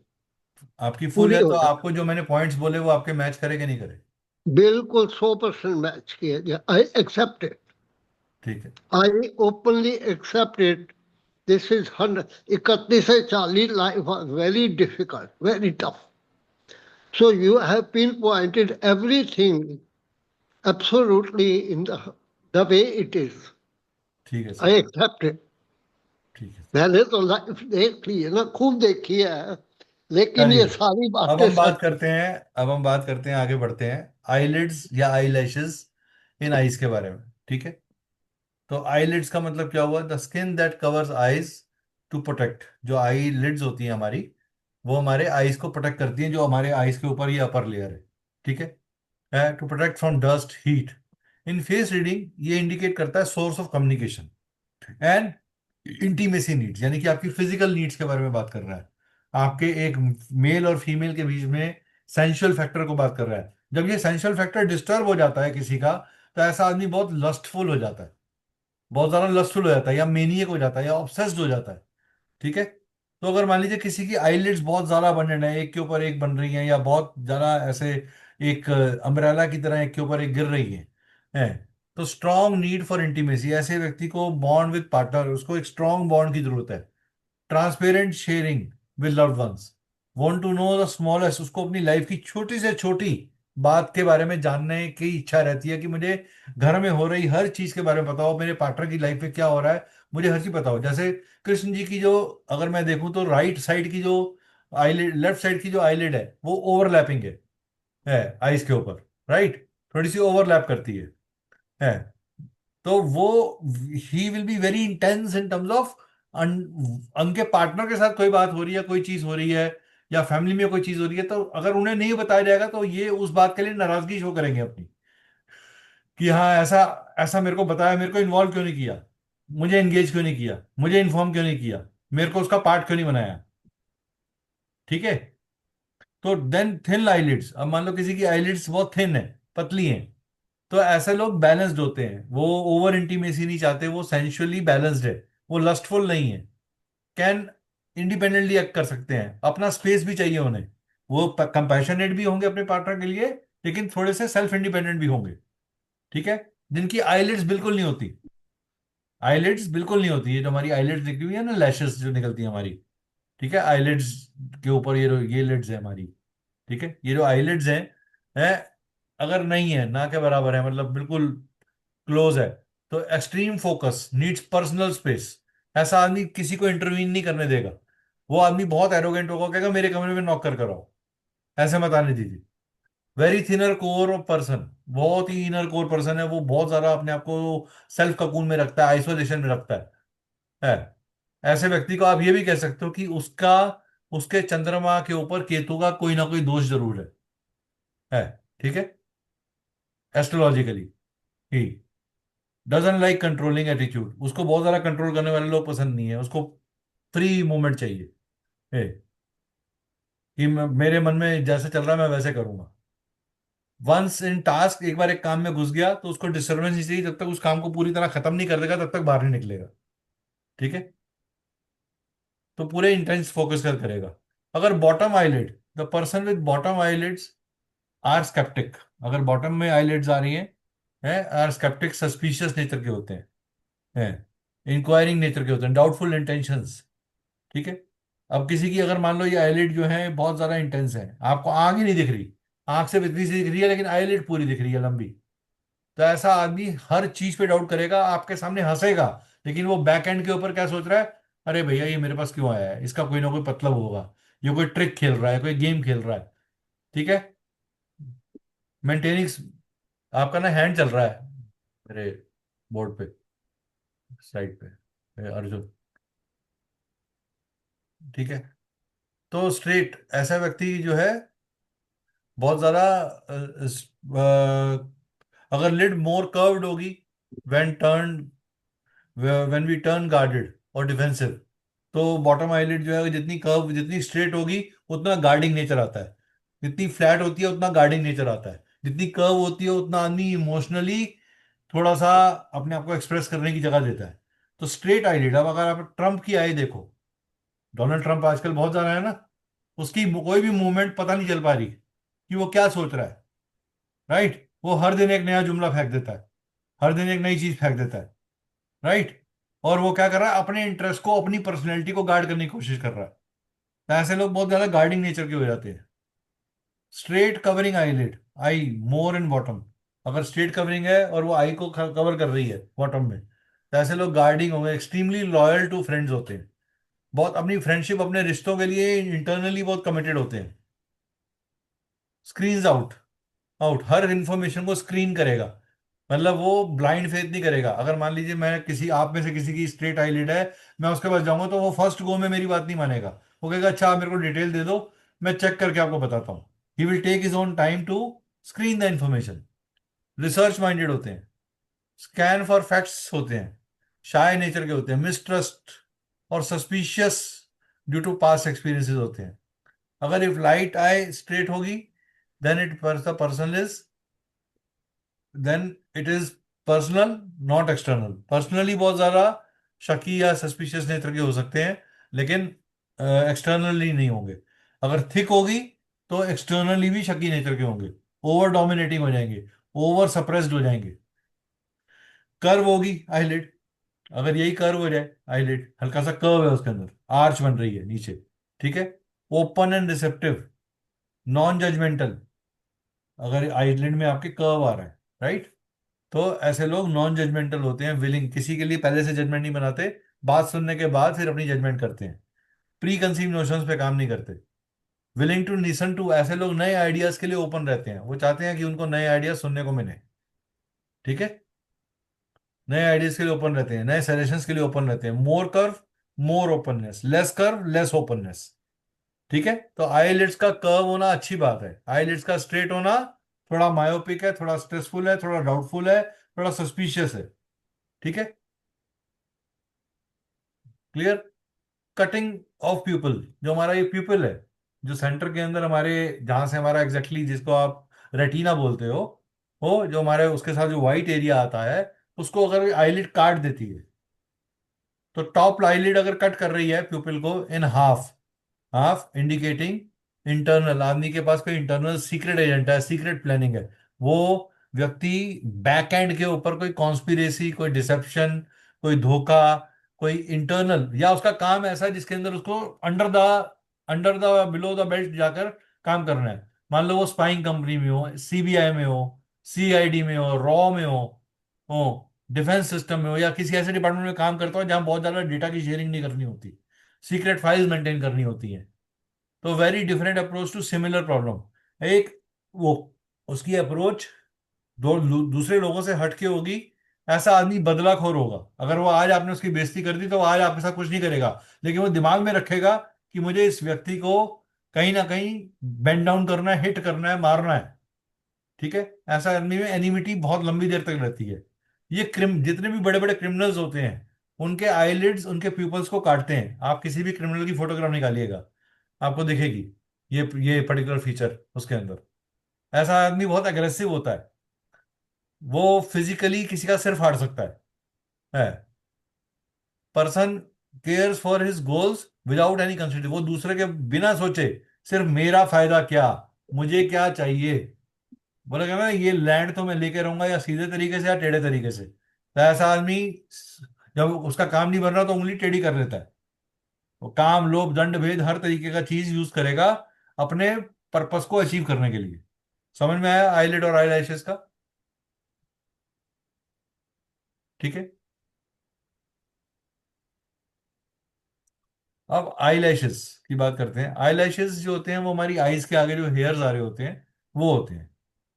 [SPEAKER 1] आपकी फुल
[SPEAKER 3] पूरी
[SPEAKER 1] है
[SPEAKER 3] हो
[SPEAKER 1] तो
[SPEAKER 3] जाए।
[SPEAKER 1] आपको जो मैंने पॉइंट्स बोले वो आपके मैच करे कि नहीं करे?
[SPEAKER 3] बिल्कुल 100% मैच किया गया। I accept it.
[SPEAKER 1] ठीक है।
[SPEAKER 3] I openly accept it. This is 100। 31 से 40 life was very difficult, very tough. So you have pinpointed everything absolutely in the way it is.
[SPEAKER 1] ठीक है
[SPEAKER 3] आई
[SPEAKER 1] सर।
[SPEAKER 3] Accept it.
[SPEAKER 1] ठीक है।
[SPEAKER 3] मैंने तो लाइफ देख ली है ना, खूब देखी है, लेकिन ये
[SPEAKER 1] चलिए,
[SPEAKER 3] सारी
[SPEAKER 1] अब
[SPEAKER 3] बातें
[SPEAKER 1] हम बात
[SPEAKER 3] सच।
[SPEAKER 1] करते हैं, अब हम बात करते हैं, आगे बढ़ते हैं आईलिड्स या आई लैशेस इन आईज के बारे में, ठीक है। तो आईलिड्स का मतलब क्या हुआ, the skin that covers eyes to protect. जो आई लिड्स होती हैं हमारी, वो हमारे आईज को प्रोटेक्ट करती हैं, जो हमारे आईज के ऊपर ये अपर लेयर है, ठीक है, to protect from dust heat. In face reading ये इंडिकेट करता है source of communication and intimacy needs, यानी कि आपकी फिजिकल नीड्स के बारे में बात कर रहा है, आपके एक मेल और फीमेल के बीच में सेंशुअल फैक्टर को बात कर रहा है। जब ये सेंशुअल फैक्टर डिस्टर्ब हो जाता है किसी का, तो ऐसा आदमी बहुत लस्टफुल हो जाता है, बहुत ज्यादा लस्टफुल हो जाता है, या मेनियक हो जाता है, या ऑब्सेस्ड हो जाता है, ठीक है। तो अगर मान लीजिए किसी की आईलिड्स बहुत ज्यादा अबंडेंट है, एक के ऊपर एक बन रही हैं, या बहुत ज्यादा ऐसे एक अम्ब्रेला की तरह एक के ऊपर एक गिर रही है, तो स्ट्रॉन्ग नीड फॉर इंटीमेसी, ऐसे व्यक्ति को बॉन्ड विद पार्टनर, उसको एक स्ट्रॉन्ग बॉन्ड की जरूरत है। Transparent sharing with loved ones, want to know the smallest, उसको अपनी लाइफ की छोटी से छोटी बात के बारे में जानने की इच्छा रहती है, कि मुझे घर में हो रही हर चीज के बारे में बताओ, मेरे पार्टनर की लाइफ में क्या हो रहा है मुझे हर चीज बताओ। जैसे कृष्ण जी की जो, अगर मैं देखूं तो राइट साइड की जो आईलिड, लेफ्ट साइड की जो आईलिड है वो ओवरलैपिंग है आईज के ऊपर, राइट, थोड़ी सी ओवरलैप करती है। तो वो, ही will be very intense in terms of, उनके पार्टनर के साथ कोई बात हो रही है, कोई चीज हो रही है, या फैमिली में कोई चीज हो रही है, तो अगर उन्हें नहीं बताया जाएगा तो ये उस बात के लिए नाराजगी शो करेंगे अपनी, कि हाँ ऐसा ऐसा मेरे को बताया, मेरे को इन्वॉल्व क्यों नहीं किया। मुझे एंगेज क्यों नहीं किया, मुझे इन्फॉर्म क्यों नहीं किया, मेरे को उसका पार्ट क्यों नहीं बनाया। ठीक है। तो देन थिन आईलिड्स, अब मान लो किसी की आईलिड्स बहुत थिन है, पतली है, तो ऐसे लोग बैलेंस्ड होते हैं, वो ओवर इंटीमेसी नहीं चाहते, वो सेंशुअली बैलेंस्ड है, वो लस्टफुल नहीं है, कैन इंडिपेंडेंटली एक्ट कर सकते हैं, अपना स्पेस भी चाहिए उन्हें, वो कंपैशनेट भी होंगे अपने पार्टनर के लिए, लेकिन थोड़े से सेल्फ इंडिपेंडेंट भी होंगे। ठीक है। जिनकी आईलिड्स बिल्कुल नहीं होती, आईलिड्स बिल्कुल नहीं होती, ये जो हमारी आईलिड्स दिखती हुई है ना, लैशेस जो निकलती है हमारी, ठीक है, आईलिड्स के ऊपर ये लिड्स है हमारी। ठीक है, ये जो आईलिड्स हैं अगर नहीं है, ना के बराबर है, मतलब बिल्कुल क्लोज है, तो extreme focus needs personal space. ऐसा आदमी किसी को इंटरवीन नहीं करने देगा, वो आदमी बहुत एरोगेंट होगा, कहेगा मेरे कमरे में नॉक कर कराओ, ऐसे मत आने दीजिए। Very thinner core of person, बहुत ही इनर कोर पर्सन है, वो बहुत ज्यादा अपने आप को सेल्फ ककून में रखता है, आइसोलेशन में रखता है। ऐसे व्यक्ति को आप ये भी कह सकते हो कि उसका, उसके चंद्रमा के ऊपर केतु का कोई ना कोई दोष जरूर है। ठीक है, astrologically he doesn't like controlling attitude, उसको बहुत ज्यादा कंट्रोल करने वाले लोग पसंद नहीं है, उसको फ्री मूवमेंट चाहिए है, कि मेरे मन में जैसे चल रहा है मैं वैसे करूंगा। वंस इन टास्क, एक बार एक काम में घुस गया तो उसको डिस्टर्बेंस नहीं चाहिए, जब तक उस काम को पूरी तरह खत्म नहीं कर देगा तब तक बाहर नहीं निकलेगा। ठीक है, तो पूरे इंटेंस फोकस कर करेगा। अगर bottom eyelid, the person with bottom eyelids are sceptic, अगर बॉटम में आईलिड्स आ रही हैं आर स्केप्टिक, सस्पिशियस नेचर के होते हैं इंक्वायरिंग नेचर के होते हैं, डाउटफुल इंटेंशंस। ठीक है। अब किसी की अगर मान लो ये आईलिड जो है बहुत ज्यादा इंटेंस है, आपको आंख ही नहीं दिख रही, आंख से इतनी सी दिख रही है लेकिन आईलिड पूरी दिख रही है लंबी, तो ऐसा आदमी हर चीज पे डाउट करेगा, आपके सामने हंसेगा, लेकिन वो बैक एंड के ऊपर क्या सोच रहा है, अरे भैया ये मेरे पास क्यों आया है, इसका कोई ना कोई मतलब होगा, ये कोई ट्रिक खेल रहा है, कोई गेम खेल रहा है। ठीक है। मेंटेनिंग, आपका ना हैंड चल रहा है मेरे बोर्ड पे, साइड पे, अर्जुन। ठीक है। तो स्ट्रेट ऐसा व्यक्ति जो है बहुत ज्यादा अगर लिड मोर कर्व्ड होगी, when turn, when we turn guarded और डिफेंसिव, तो बॉटम आईलिड जो है जितनी कर्व, जितनी स्ट्रेट होगी उतना गार्डिंग नेचर आता है, जितनी फ्लैट होती है उतना गार्डिंग नेचर आता है, जितनी कर्व होती है उतना आदमी इमोशनली थोड़ा सा अपने आप को एक्सप्रेस करने की जगह देता है। तो स्ट्रेट आईलिड, अब अगर आप ट्रम्प की आई देखो, डोनाल्ड ट्रम्प आजकल बहुत ज्यादा है ना, उसकी कोई भी मूवमेंट पता नहीं चल पा रही कि वो क्या सोच रहा है। राइट, वो हर दिन एक नया जुमला फेंक देता है, हर दिन एक नई चीज फेंक देता है। राइट, और वो क्या कर रहा है, अपने इंटरेस्ट को, अपनी पर्सनैलिटी को गार्ड करने की कोशिश कर रहा है। तो ऐसे लोग बहुत ज्यादा गार्डिंग नेचर के हो जाते हैं। स्ट्रेट कवरिंग आईलिड, आई मोर इन बॉटम, अगर स्ट्रेट कवरिंग है और वो आई को कवर कर रही है बॉटम में, तो ऐसे लोग गार्डिंग होंगे, एक्सट्रीमली लॉयल टू फ्रेंड्स होते हैं, बहुत अपनी फ्रेंडशिप, अपने रिश्तों के लिए इंटरनली बहुत कमिटेड होते हैं। स्क्रीन्स आउट, आउट हर इंफॉर्मेशन को स्क्रीन करेगा, मतलब वो ब्लाइंड फेथ नहीं करेगा। अगर मान लीजिए मैं किसी, आप में से किसी की स्ट्रेट आईलिड है, मैं उसके पास जाऊंगा तो वो फर्स्ट गो में मेरी बात नहीं मानेगा, वो कहेगा अच्छा आप मेरे को डिटेल दे दो, मैं चेक करके आपको बताता हूँ। He will take his own time to screen the information. Research minded होते हैं, स्कैन फॉर फैक्ट्स होते हैं, शाय नेचर के होते हैं, मिसट्रस्ट और suspicious due to past experiences होते हैं। अगर इफ लाइट आई स्ट्रेट होगी, then it the person is, then it is personal not external. Personally बहुत ज्यादा शकी या सस्पिशियस नेचर के हो सकते हैं, लेकिन एक्सटर्नली नहीं होंगे। अगर थिक होगी तो एक्सटर्नली भी शकी नेचर के होंगे, ओवर डोमिनेटिंग हो जाएंगे, ओवर सप्रेस्ड हो जाएंगे। कर्व होगी आईलिड, अगर यही कर्व हो जाए, आईलिड हल्का सा कर्व है उसके अंदर, आर्च बन रही है नीचे। ठीक है। Open and receptive, non judgemental, अगर आइलैंड में आपके कर्व आ रहा है, राइट, तो ऐसे लोग नॉन जजमेंटल होते हैं, विलिंग, किसी के लिए पहले से जजमेंट नहीं बनाते, बात सुनने के बाद फिर अपनी जजमेंट करते हैं, प्री कंसीव नोशंस पे काम नहीं करते। विलिंग टू लिसन टू, ऐसे लोग नए आइडियाज के लिए ओपन रहते हैं, वो चाहते हैं कि उनको नए आइडियाज सुनने को मिले। ठीक है, नए आइडियाज के लिए ओपन रहते हैं, नए सजेशंस के लिए ओपन रहते हैं। More curve, more openness, less curve, less openness. ठीक है, तो आईलिड्स का कर्व होना अच्छी बात है, आईलिड्स का स्ट्रेट होना थोड़ा मायोपिक है, थोड़ा स्ट्रेसफुल है, थोड़ा डाउटफुल है, थोड़ा सस्पिशियस है। ठीक है। क्लियर? कटिंग ऑफ प्यूपल, जो हमारा ये प्यूपल है, जो सेंटर के अंदर हमारे, जहां से हमारा एग्जैक्टली जिसको आप रेटिना बोलते हो, वो जो हमारे उसके साथ जो व्हाइट एरिया आता है, उसको अगर आईलिड काट देती है, तो टॉप आईलिड अगर कट कर रही है प्यूपिल को in half, half indicating internal, आदमी के पास कोई इंटरनल सीक्रेट एजेंट है, सीक्रेट प्लानिंग है, वो व्यक्ति बैक एंड के ऊपर कोई कॉन्स्पिरेसी, कोई डिसेप्शन, कोई धोखा, कोई इंटरनल, या उसका काम ऐसा है जिसके अंदर उसको under the below the belt जाकर काम करना है। मान लो वो स्पाइंग कंपनी में हो, सीबीआई में हो, सीआईडी में हो, रॉ में हो डिफेंस सिस्टम में हो, या किसी ऐसे डिपार्टमेंट में काम करता हो जहां बहुत ज्यादा डेटा की शेयरिंग नहीं करनी होती, सीक्रेट फाइल्स मेंटेन करनी होती है। तो very different approach to similar problem. एक वो उसकी अप्रोच दूसरे लोगों से हटके होगी। ऐसा आदमी बदलाखोर होगा, अगर वो आज आपने उसकी बेइज्जती कर दी तो वो आज आपके साथ कुछ नहीं करेगा, लेकिन वो दिमाग में रखेगा कि मुझे इस व्यक्ति को कहीं ना कहीं बेंड डाउन करना है, हिट करना है, मारना है। ठीक है? ऐसा आदमी में एनिमिटी बहुत लंबी देर तक रहती है। ये जितने भी बड़े बड़े क्रिमिनल्स होते हैं, उनके आईलिड्स उनके प्यूपल्स को काटते हैं। आप किसी भी क्रिमिनल की फोटोग्राफ निकालिएगा, आपको दिखेगी ये पर्टिकुलर फीचर उसके अंदर। ऐसा आदमी बहुत अग्रेसिव होता है, वो फिजिकली किसी का सिर फाड़ सकता है। Person cares for his goals without any consider, वो दूसरे के बिना सोचे सिर्फ मेरा फायदा क्या, मुझे क्या चाहिए। बोला क्या ना, ये लैंड तो मैं लेके रहूंगा, या सीधे तरीके से या टेढ़े तरीके से। तो ऐसा आदमी जब उसका काम नहीं बन रहा तो उंगली टेढ़ी कर लेता है। वो काम, लोभ, दंड, भेद, हर तरीके का चीज यूज करेगा अपने पर्पस को अचीव करने के लिए। समझ में आया आईलिड और आई का? ठीक है। अब आई की बात करते हैं। आई जो होते हैं वो हमारी आईज के आगे जो हेयर्स आ रहे होते हैं, वो होते हैं।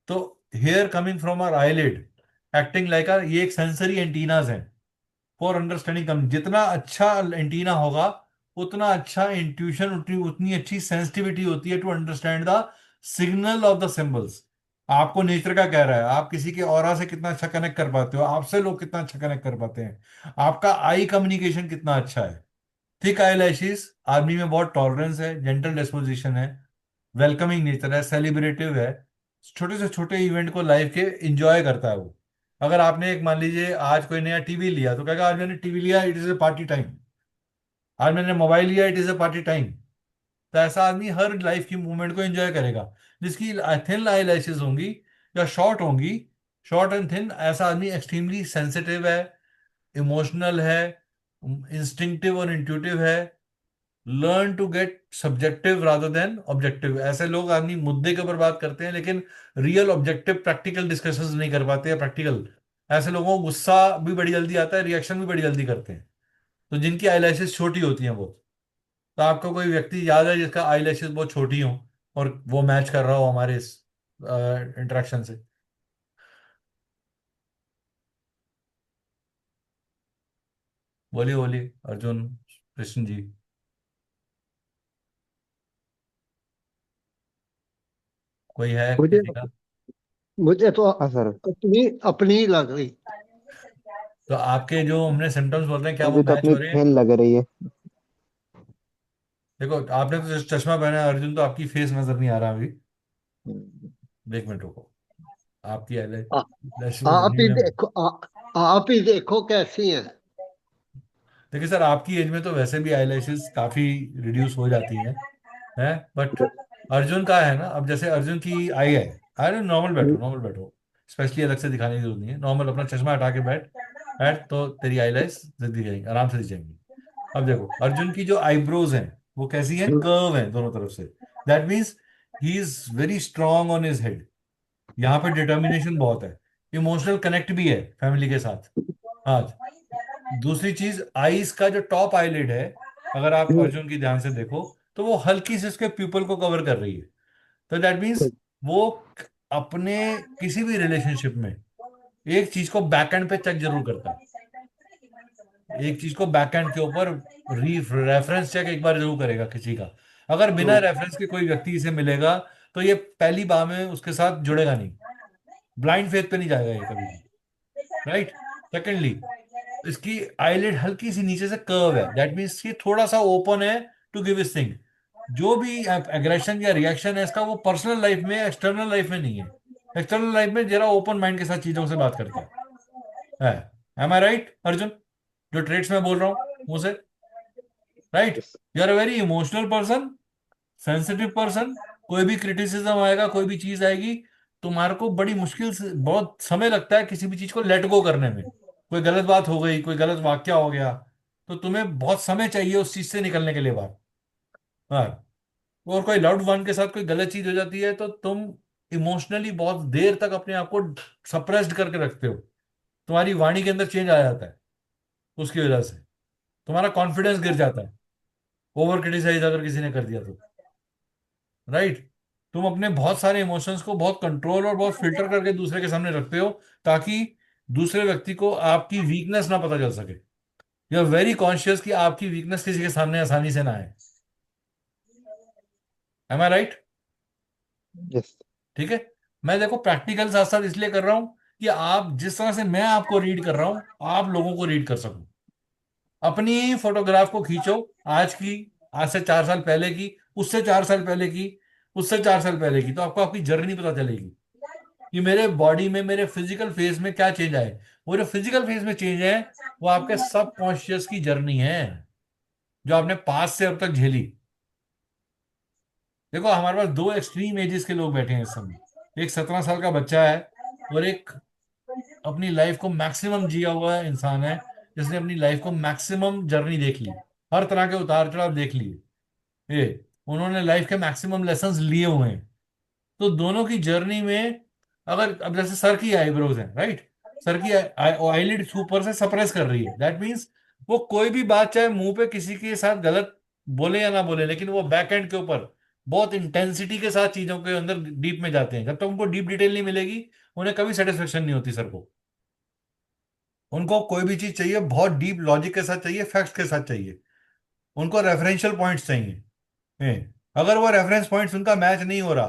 [SPEAKER 1] तो hair coming from our eyelid acting like ये एक सेंसरी एंटीनाज हैं फॉर अंडरस्टैंडिंग कम। जितना अच्छा एंटीना होगा, उतना अच्छा इंट्यूशन, उतनी उतनी अच्छी सेंसिटिविटी होती है to understand the signal of the symbols. आपको नेचर का कह रहा है, आप किसी के ऑरा से कितना अच्छा कनेक्ट कर पाते हो, आपसे लोग कितना अच्छा कनेक्ट कर पाते हैं, आपका आई कम्युनिकेशन कितना अच्छा है। थिक आई आदमी में बहुत टॉलरेंस है, जेंटल डिस्पोजिशन है, वेलकमिंग नेचर है, सेलिब्रेटिव है, छोटे से छोटे इवेंट को लाइफ के एंजॉय करता है वो। अगर आपने एक, मान लीजिए आज कोई नया टीवी लिया, तो कहेगा आज मैंने टीवी लिया, it is a party time. आज मैंने मोबाइल लिया, it is a party time. तो ऐसा आदमी हर लाइफ की मूवमेंट को एंजॉय करेगा। जिसकी थिन आई लैशेज होंगी या शॉर्ट होंगी, शॉर्ट एंड थिन, ऐसा आदमी एक्सट्रीमली सेंसिटिव है, इमोशनल है, इंस्टिंक्टिव और इंट्यूटिव है, learn to get subjective rather than objective. ऐसे लोग आदमी मुद्दे के ऊपर बात करते हैं, लेकिन रियल ऑब्जेक्टिव प्रैक्टिकल डिस्कशंस नहीं कर पाते हैं। प्रैक्टिकल, ऐसे लोगों को गुस्सा भी बड़ी जल्दी आता है, रिएक्शन भी बड़ी जल्दी करते हैं। तो जिनकी आईलैशेस छोटी होती हैं वो, तो आपको कोई व्यक्ति याद है जिसका आईलैशेस बहुत छोटी हो और वो मैच कर रहा हो हमारे इस इंटरेक्शन से? बोलिए बोलिए अर्जुन, कृष्ण जी। कोई है
[SPEAKER 3] मुझे
[SPEAKER 1] किसी का?
[SPEAKER 3] मुझे तो
[SPEAKER 2] हाँ सर।
[SPEAKER 3] अपनी अपनी ही लग रही।
[SPEAKER 1] तो आपके जो हमने सिम्टम्स बोल रहे हैं, क्या वो
[SPEAKER 2] मुझे तो
[SPEAKER 1] मैच
[SPEAKER 2] अपनी
[SPEAKER 1] हो रहे हैं?
[SPEAKER 2] फेल लग रही है।
[SPEAKER 1] देखो, आपने तो चश्मा पहना है अर्जुन, तो आपकी फेस नजर नहीं आ रहा अभी।
[SPEAKER 2] हम्म।
[SPEAKER 1] एक मिनट रुको, आपकी
[SPEAKER 3] आ,
[SPEAKER 1] आईलैशेस
[SPEAKER 3] आप
[SPEAKER 1] बनने
[SPEAKER 3] ही
[SPEAKER 1] में।
[SPEAKER 3] देखो, आप ही देखो कैसी हैं।
[SPEAKER 1] देखिए सर, आपकी एज में तो वैसे भी आईलैशेस काफी रिड्यूस हो जाती हैं, बट अर्जुन का है ना, अब जैसे अर्जुन की आई है, अरे नॉर्मल बैठो, नॉर्मल बैठो, स्पेशली अलग से दिखाने की जरूरत नहीं है, नॉर्मल अपना चश्मा हटा के बैठ बैठ, तो तेरी आईलैश दिख जाएंगी, आराम से दिख जाएंगी। अब देखो, अर्जुन की जो आईब्रोज हैं वो कैसी हैं, कर्व हैं दोनों तरफ से। That means he is very strong on his head. यहाँ पे डिटर्मिनेशन बहुत है, इमोशनल कनेक्ट भी है फैमिली के साथ। हाँ। दूसरी चीज, आईज का जो टॉप आईलिड है, अगर आप अर्जुन की ध्यान से देखो, तो वो हल्की से उसके प्यूपल को कवर कर रही है। तो दैट मीन्स वो अपने किसी भी रिलेशनशिप में एक चीज को बैक एंड पे चेक जरूर करता है। एक चीज को बैक एंड के ऊपर रेफरेंस चेक एक बार जरूर करेगा किसी का। अगर बिना रेफरेंस के कोई व्यक्ति इसे मिलेगा, तो ये पहली बार में उसके साथ जुड़ेगा नहीं, ब्लाइंड फेथ पे नहीं जाएगा ये कभी भी। राइट? सेकेंडली, इसकी आईलिड हल्की सी नीचे से कर्व है, दैट मीन्स कि थोड़ा सा ओपन है टू गिव इस थिंग। जो भी एग्रेशन या रिएक्शन है इसका, वो पर्सनल लाइफ में, एक्सटर्नल लाइफ में नहीं है। एक्सटर्नल लाइफ में जरा ओपन माइंड के साथ चीजों से बात करता है। Am I right Arjun? जो ट्रेड्स में बोल रहा हूँ मुझसे, right?
[SPEAKER 2] Yes.
[SPEAKER 1] You are a very emotional person, sensitive person. कोई भी क्रिटिसिज्म आएगा, कोई भी चीज आएगी, तुम्हारे को बड़ी मुश्किल से, बहुत समय लगता है किसी भी चीज को लेट गो करने में। कोई गलत बात हो गई, कोई गलत वाक्या हो गया, तो तुम्हें बहुत समय चाहिए उस चीज से निकलने के लिए बाहर। हाँ। और कोई लव्ड वन के साथ कोई गलत चीज हो जाती है तो तुम इमोशनली बहुत देर तक अपने आप को सप्रेस्ड करके रखते हो। तुम्हारी वाणी के अंदर चेंज आ जाता है उसकी वजह से। तुम्हारा कॉन्फिडेंस गिर जाता है ओवर क्रिटिसाइज अगर किसी ने कर दिया तो, राइट? तुम अपने बहुत सारे इमोशंस को बहुत कंट्रोल और बहुत फिल्टर करके दूसरे के सामने रखते हो, ताकि दूसरे व्यक्ति को आपकी वीकनेस ना पता चल सके। यू आर वेरी कॉन्शियस कि आपकी वीकनेस किसी के सामने आसानी से ना आए। M I right?
[SPEAKER 2] यस।
[SPEAKER 1] ठीक है। मैं देखो प्रैक्टिकल साथ साथ इसलिए कर रहा हूं कि आप जिस तरह से मैं आपको रीड कर रहा हूं, आप लोगों को रीड कर सकूं। अपनी फोटोग्राफ को खींचो, आज की, आज से 4 साल पहले की, उससे 4 साल पहले की, उससे 4 साल पहले की, तो आपको आपकी जर्नी पता चलेगी कि मेरे बॉडी में, मेरे फिजिकल फेस में क्या चेंज आए। वो जो फिजिकल फेस में चेंज है, वो आपके सबकॉन्शियस की जर्नी है, जो आपने पास से अब तक झेली। देखो हमारे पास दो एक्सट्रीम एजेस के लोग बैठे हैं इस समय। एक 17 साल का बच्चा है, और एक अपनी लाइफ को मैक्सिमम जिया हुआ इंसान है, जिसने अपनी लाइफ को मैक्सिमम जर्नी देख ली, हर तरह के उतार चढ़ाव देख लिए। ये उन्होंने लाइफ के मैक्सिमम लेसन्स लिए हुए हैं। तो दोनों की जर्नी में, अगर अब जैसे सर की आईब्रोज है, राइट? सर की आईलिड ऊपर से सप्रेस कर रही है, दैट मीन्स वो कोई भी बात चाहे मुंह पे किसी के साथ गलत बोले या ना बोले, लेकिन वो बैक एंड के ऊपर बहुत इंटेंसिटी के साथ चीजों के अंदर डीप में जाते हैं। जब तक उनको डीप डिटेल नहीं मिलेगी, उन्हें कभी सेटिस्फेक्शन नहीं होती सर को। उनको कोई भी चीज चाहिए बहुत डीप लॉजिक के साथ चाहिए, फैक्ट्स के साथ चाहिए। उनको रेफरेंशियल पॉइंट्स चाहिए। अगर वो रेफरेंस पॉइंट्स उनका मैच नहीं हो रहा,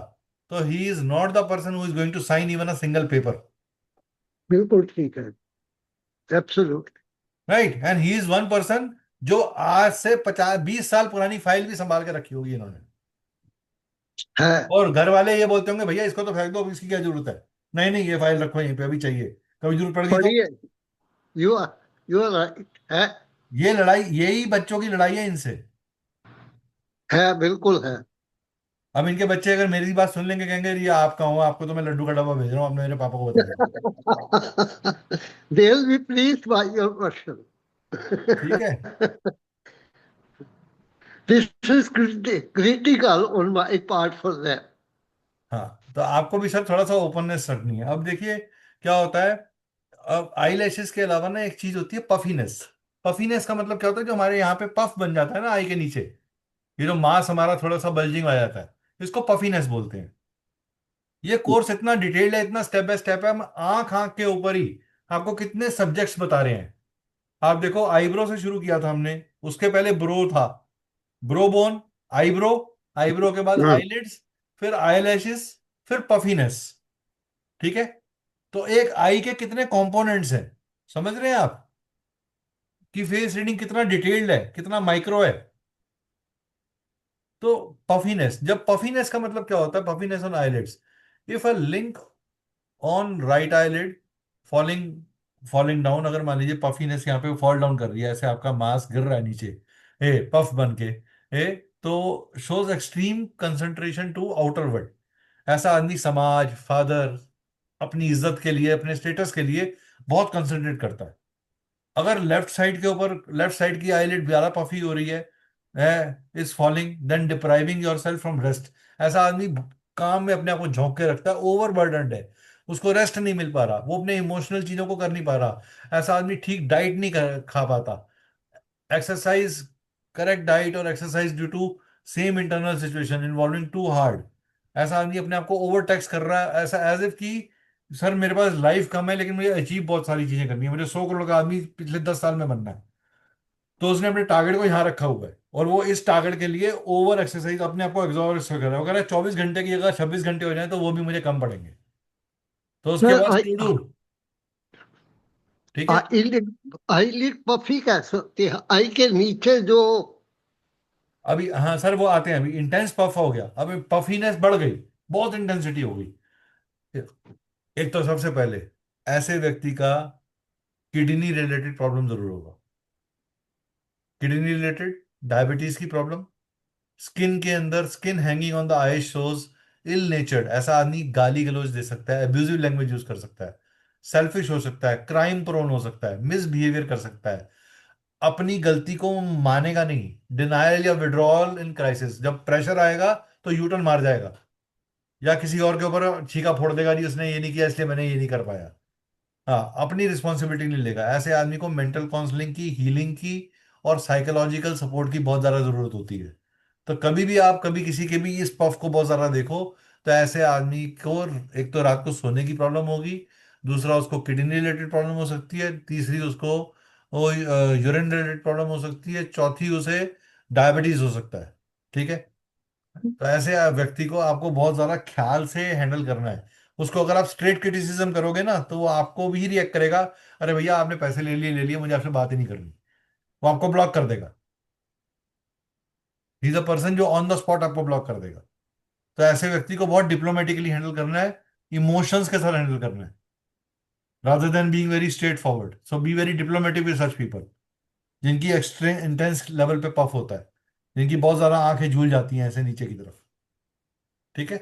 [SPEAKER 1] तो he is not the person who is going to sign even a single paper.
[SPEAKER 3] बिल्कुल ठीक है, absolute.
[SPEAKER 1] Right? And he is one person जो आज से 50-20 साल पुरानी फाइल भी संभाल के रखी होगी इन्होंने।
[SPEAKER 3] है,
[SPEAKER 1] और घर वाले ये बोलते होंगे, भैया इसको तो फेंक दो, अब इसकी क्या जरूरत है? नहीं नहीं, ये फाइल रखो यहीं पे, अभी चाहिए, कभी जरूरत पड़ गई तो।
[SPEAKER 3] पढ़िए। You are you are right है।
[SPEAKER 1] ये लड़ाई, यही बच्चों की लड़ाई है इनसे।
[SPEAKER 3] है, बिल्कुल है।
[SPEAKER 1] अब इनके बच्चे अगर मेरी बात सुन लेंगे, कहेंगे ये आप कहाँ हो, आपको तो मैं लड्डू का डब्बा भेज रहा हूँ, आपने मेरे पापा को बता दिया।
[SPEAKER 3] They'll be pleased by your question.
[SPEAKER 1] ठीक है।
[SPEAKER 3] This is critical on my part for them.
[SPEAKER 1] हाँ, तो आपको भी सर थोड़ा सा ओपननेस रखनी है। अब देखिए क्या होता है। अब आई लैशेस के अलावा ना एक चीज होती है पफीनेस। पफीनेस का मतलब क्या होता है, जो हमारे यहाँ पे पफ बन जाता है ना आई के नीचे, ये जो मांस हमारा थोड़ा सा बल्जिंग आ जाता है, इसको पफीनेस बोलते हैं। ये कोर्स इतना डिटेल्ड है, इतना स्टेप बाय स्टेप है, हम आंख आंख के ऊपर ही आपको कितने सब्जेक्ट्स बता रहे हैं। आप देखो, आईब्रो से शुरू किया था हमने, उसके पहले ब्रो था, ब्रो बोन, आईब्रो, आईब्रो के बाद
[SPEAKER 3] हाँ,
[SPEAKER 1] आईलिड्स, फिर आईलैशेस, फिर पफीनेस। ठीक है। तो एक आई के कितने कंपोनेंट्स हैं, समझ रहे हैं आप कि फेस रीडिंग कितना डिटेल्ड है, कितना माइक्रो है। तो पफीनेस, जब पफीनेस का मतलब क्या होता है, puffiness on eyelids, if a link on right eyelid falling, falling down, अगर मान लीजिए पफीनेस यहाँ पे फॉल डाउन कर रही है, ऐसे आपका मास गिर रहा है नीचे, पफ बन के, तो shows extreme concentration to outer world. ऐसा आदमी समाज, फादर, अपनी इज्जत के लिए, अपने स्टेटस के लिए बहुत कंसंट्रेट करता है। अगर लेफ्ट साइड के ऊपर, लेफ्ट साइड की आईलिड ज्यादा पफी हो रही है, is falling, then depriving yourself from rest. ऐसा आदमी काम में अपने आप को झोंक के रखता है, ओवर बर्डनड है, उसको रेस्ट नहीं मिल पा रहा, वो अपने इमोशनल चीजों को कर नहीं पा रहा। ऐसा आदमी ठीक डाइट नहीं खा पाता, एक्सरसाइज, करेक्ट डाइट और exercise due to same internal situation involving to hard. ऐसा आदमी अपने आप को ओवर टैक्स कर रहा है, ऐसा एज इफ कि सर मेरे पास लाइफ कम है, लेकिन मुझे अचीव बहुत सारी चीजें करनी है, मुझे 100 करोड़ का आदमी पिछले 10 साल में बनना है। तो उसने अपने टारगेट को यहाँ रखा हुआ है, और वो इस टारगेट के लिए ओवर एक्सरसाइज, अपने आप को एग्जॉस्ट कर रहा है। अगर 24 घंटे की जगह 26 घंटे हो जाए तो वो भी मुझे कम पड़ेंगे। तो उसके
[SPEAKER 3] Well,
[SPEAKER 1] बाद टू डू, ठीक है।
[SPEAKER 3] आईलिड पफी कैसे होती है? आई के नीचे जो।
[SPEAKER 1] अभी हाँ सर, वो आते हैं, अभी इंटेंस पफ हो गया, अभी पफीनेस बढ़ गई, बहुत इंटेंसिटी हो गई। एक तो सबसे पहले ऐसे व्यक्ति का किडनी रिलेटेड प्रॉब्लम जरूर होगा। किडनी रिलेटेड, डायबिटीज की प्रॉब्लम, स्किन के अंदर skin hanging on the eye shows ill natured, ऐसा आदमी गाली गलौज दे सकता है, अब्यूजिव लैंग्वेज यूज कर सकता है, सेल्फिश हो सकता है, क्राइम प्रोन हो सकता है, मिसबिहेवियर कर सकता है, अपनी गलती को मानेगा नहीं, डिनायल या विड्रॉल इन क्राइसिस, जब प्रेशर आएगा तो यूटर्न मार जाएगा, या किसी और के ऊपर छीका फोड़ देगा, जी उसने ये नहीं किया इसलिए मैंने ये नहीं कर पाया। हाँ, अपनी रिस्पॉन्सिबिलिटी नहीं लेगा। ऐसे आदमी को मेंटल काउंसलिंग की, हीलिंग की और साइकोलॉजिकल सपोर्ट की बहुत ज़्यादा ज़रूरत होती है। तो कभी भी आप कभी किसी के भी इस पफ को बहुत ज़्यादा देखो, तो ऐसे आदमी को एक तो रात को सोने की प्रॉब्लम होगी, दूसरा उसको किडनी रिलेटेड प्रॉब्लम हो सकती है, तीसरी उसको वो यूरिन रिलेटेड प्रॉब्लम हो सकती है, चौथी उसे डायबिटीज हो सकता है। ठीक है। तो ऐसे व्यक्ति को आपको बहुत ज्यादा ख्याल से हैंडल करना है। उसको अगर आप स्ट्रेट क्रिटिसिज्म करोगे ना, तो वो आपको भी रिएक्ट करेगा, अरे भैया आपने पैसे ले लिए, मुझे आपसे बात ही नहीं करनी, वो आपको ब्लॉक कर देगा। ही इज अ पर्सन जो ऑन द स्पॉट आपको ब्लॉक कर देगा। तो ऐसे व्यक्ति को बहुत डिप्लोमेटिकली हैंडल करना है, इमोशंस के साथ हैंडल करना है, rather than being very straight forward. So be very diplomatic with such people, जिनकी एक्सट्रीम इंटेंस लेवल पे पफ होता है, जिनकी बहुत ज्यादा आंखें झूल जाती हैं ऐसे नीचे की तरफ। ठीक है।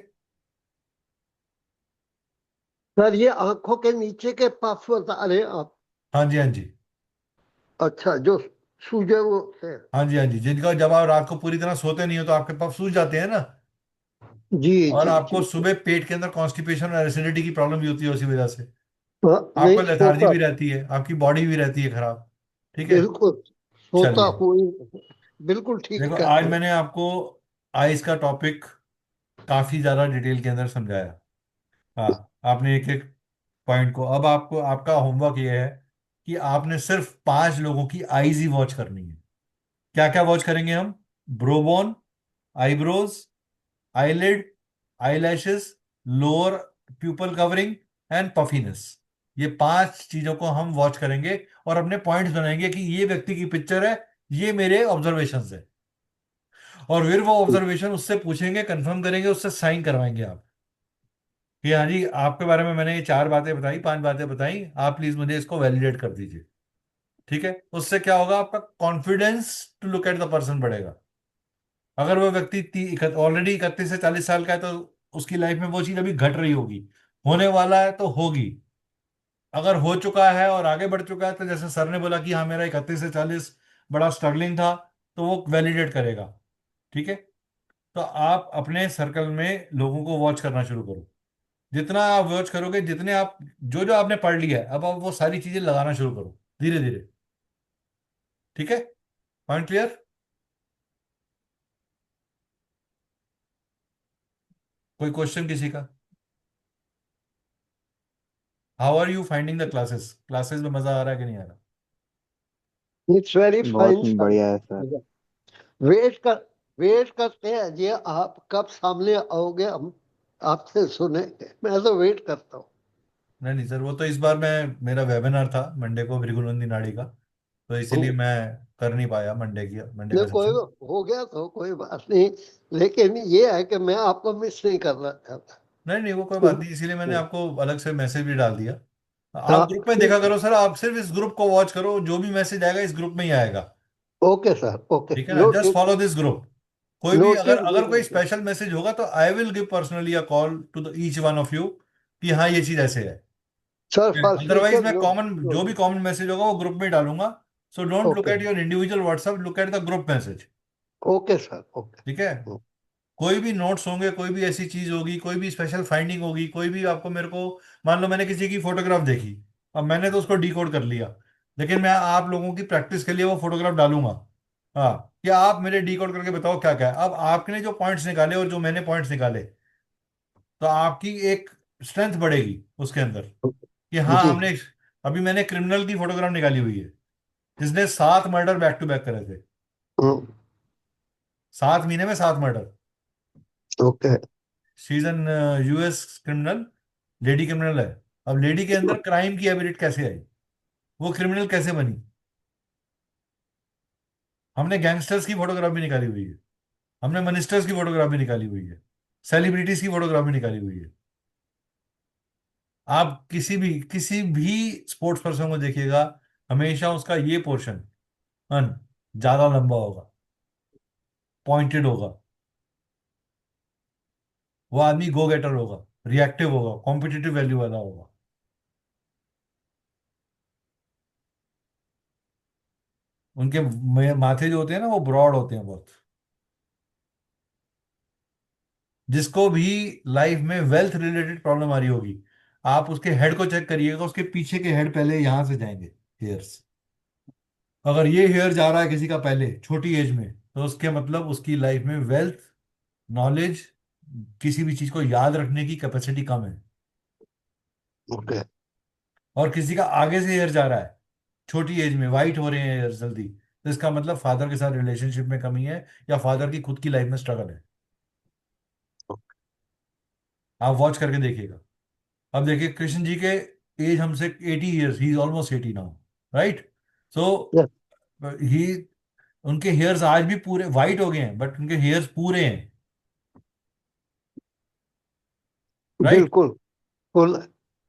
[SPEAKER 3] सर ये आंखों के नीचे के पफ बता रहे हैं आप?
[SPEAKER 1] हाँ जी, हाँ जी।
[SPEAKER 3] अच्छा, जो सूजे वो है।
[SPEAKER 1] हाँ जी, हाँ जी, जिनका जब आप रात को पूरी तरह सोते नहीं हो तो आपके पफ सूज जाते हैं ना,
[SPEAKER 3] जी
[SPEAKER 1] और
[SPEAKER 3] जी
[SPEAKER 1] आपको
[SPEAKER 3] जी।
[SPEAKER 1] सुबह पेट के अंदर कॉन्स्टिपेशन और एसिडिटी की प्रॉब्लम भी होती है उसी वजह से।
[SPEAKER 3] हाँ,
[SPEAKER 1] आपको
[SPEAKER 3] नहीं
[SPEAKER 1] लेथार्जी
[SPEAKER 3] सोता।
[SPEAKER 1] भी रहती है, आपकी बॉडी भी रहती है खराब। ठीक है।
[SPEAKER 3] बिल्कुल सोता
[SPEAKER 1] चलिए,
[SPEAKER 3] हुई। बिल्कुल ठीक
[SPEAKER 1] देखो
[SPEAKER 3] कह
[SPEAKER 1] आज
[SPEAKER 3] रहे हैं।
[SPEAKER 1] मैंने आपको आइस का टॉपिक काफी ज्यादा डिटेल के अंदर समझाया। हाँ, आपने एक एक पॉइंट को, अब आपको आपका होमवर्क ये है कि आपने सिर्फ 5 लोगों की आईज ही वॉच करनी है। क्या क्या वॉच करेंगे हम? Brow bone, eyebrows, eyelid, eyelashes, lower pupil covering and puffiness. ये 5 चीजों को हम वॉच करेंगे और अपने पॉइंट्स बनाएंगे कि ये व्यक्ति की पिक्चर है, ये मेरे ऑब्जर्वेशंस है, और फिर वो ऑब्जर्वेशन उससे पूछेंगे, कंफर्म करेंगे, उससे साइन करवाएंगे आप कि हाँ जी, आपके बारे में मैंने ये 4 बातें बताई, 5 बातें बताई, आप प्लीज मुझे इसको वैलिडेट कर दीजिए। ठीक है। उससे क्या होगा, आपका confidence to look at the person बढ़ेगा। अगर वो व्यक्ति ऑलरेडी 31 से 40 साल का है, तो उसकी लाइफ में वो चीज अभी घट रही होगी, होने वाला है तो होगी। अगर हो चुका है और आगे बढ़ चुका है, तो जैसे सर ने बोला कि हाँ मेरा 31 से 40 बड़ा स्ट्रगलिंग था, तो वो वैलिडेट करेगा। ठीक है। तो आप अपने सर्कल में लोगों को वॉच करना शुरू करो। जितना आप वॉच करोगे, जितने आप जो जो आपने पढ़ लिया है, अब आप वो सारी चीजें लगाना शुरू करो धीरे धीरे। ठीक है। Point clear? कोई क्वेश्चन किसी का? How are you finding the classes? Classes में मजा आ रहा है कि नहीं आ रहा?
[SPEAKER 3] इट्स वेरी
[SPEAKER 2] बहुत
[SPEAKER 3] फाइन सर।
[SPEAKER 2] बढ़िया है सर।
[SPEAKER 3] वेट कर वेट करते हैं जी, आप कब सामने आओगे, हम आपसे सुनेंगे। मैं तो वेट करता हूँ।
[SPEAKER 1] नहीं नहीं सर, वो तो इस बार मैं, मेरा वेबिनार था मंडे को भृगुनंदी नाड़ी का, तो इसीलिए मैं कर नहीं पाया मंडे का
[SPEAKER 3] नहीं, कोई
[SPEAKER 1] सेशन।
[SPEAKER 3] हो गया तो कोई बात नहीं। लेकिन ये है कि मैं आपको मिस नहीं करना चाहता।
[SPEAKER 1] नहीं नहीं, वो कोई बात नहीं, इसीलिए मैंने आपको अलग से मैसेज भी डाल दिया। आप
[SPEAKER 3] हाँ
[SPEAKER 1] ग्रुप में देखा
[SPEAKER 3] ठीक है।
[SPEAKER 1] करो सर, आप सिर्फ इस ग्रुप को वॉच करो, जो भी मैसेज आएगा इस ग्रुप में ही आएगा।
[SPEAKER 3] Okay sir, okay.
[SPEAKER 1] ठीक है ना, just
[SPEAKER 3] notice.
[SPEAKER 1] Follow this group. कोई भी अगर
[SPEAKER 3] नोटिस
[SPEAKER 1] अगर कोई
[SPEAKER 3] दीजिए।
[SPEAKER 1] स्पेशल मैसेज होगा तो I will give personally a call to the each one of you कि हाँ ये चीज ऐसे है।
[SPEAKER 3] सर फॉर
[SPEAKER 1] अदरवाइज
[SPEAKER 3] फ्यूचर
[SPEAKER 1] मैं कॉमन, जो भी
[SPEAKER 3] नोटिस।
[SPEAKER 1] कॉमन मैसेज होगा वो ग्रुप में ही डालूंगा। So don't look
[SPEAKER 3] okay.
[SPEAKER 1] At your individual WhatsApp, look at the group message.
[SPEAKER 3] Okay sir, okay.
[SPEAKER 1] ठीक है। कोई भी नोट्स होंगे, कोई भी ऐसी चीज होगी, कोई भी स्पेशल फाइंडिंग होगी, कोई भी आपको मेरे को, मान लो मैंने किसी की फोटोग्राफ देखी, अब मैंने तो उसको डिकोड कर लिया, लेकिन मैं आप लोगों की प्रैक्टिस के लिए वो फोटोग्राफ डालूंगा। हाँ, क्या आप मेरे डिकोड करके बताओ क्या क्या है। अब आपने जो पॉइंट्स निकाले और जो मैंने पॉइंट्स निकाले, तो आपकी एक स्ट्रेंथ बढ़ेगी उसके अंदर कि हाँ
[SPEAKER 3] जी।
[SPEAKER 1] हमने, अभी मैंने क्रिमिनल की फोटोग्राफ निकाली हुई है जिसने 7 मर्डर बैक टू बैक करे थे,
[SPEAKER 3] हम्म,
[SPEAKER 1] 7 महीने में 7 murder.
[SPEAKER 3] Okay.
[SPEAKER 1] She is an US criminal, lady criminal है। अब लेडी के अंदर क्राइम की एबिलिटी कैसे आई? वो क्रिमिनल कैसे बनी? हमने गैंगस्टर्स की फोटोग्राफ भी निकाली हुई है, हमने मिनिस्टर्स की फोटोग्राफ भी निकाली हुई है, सेलिब्रिटीज की फोटोग्राफ भी निकाली हुई है। आप किसी भी स्पोर्ट्स पर्सन को देखिएगा, हमेशा उसका ये पोर्शन ज्यादा लंबा होगा, पॉइंटेड होगा। वो आदमी गो गेटर होगा, रिएक्टिव होगा, कॉम्पिटिटिव वैल्यू वाला होगा। उनके माथे जो होते हैं ना, वो ब्रॉड होते हैं बहुत। जिसको भी लाइफ में वेल्थ रिलेटेड प्रॉब्लम आ रही होगी, आप उसके हेड को चेक करिएगा, उसके पीछे के हेड पहले यहां से जाएंगे, हेयर्स। अगर ये हेयर जा रहा है किसी का पहले छोटी एज में, तो उसके मतलब उसकी लाइफ में वेल्थ, नॉलेज, किसी भी चीज को याद रखने की कैपेसिटी कम है।
[SPEAKER 3] ओके।
[SPEAKER 1] और किसी का आगे से हेयर जा रहा है छोटी एज में, वाइट हो रहे हैं हेयर जल्दी, तो इसका मतलब फादर के साथ रिलेशनशिप में कमी है, या फादर की खुद की लाइफ में स्ट्रगल है। आप वॉच करके देखिएगा। अब देखिए कृष्ण जी के एज हमसे 80 years, he is almost 80 now, right? So
[SPEAKER 3] yes.
[SPEAKER 1] He, उनके हेयर्स आज भी पूरे वाइट हो गए हैं, बट उनके हेयर्स पूरे हैं, राइट?
[SPEAKER 3] बिल्कुल। Full.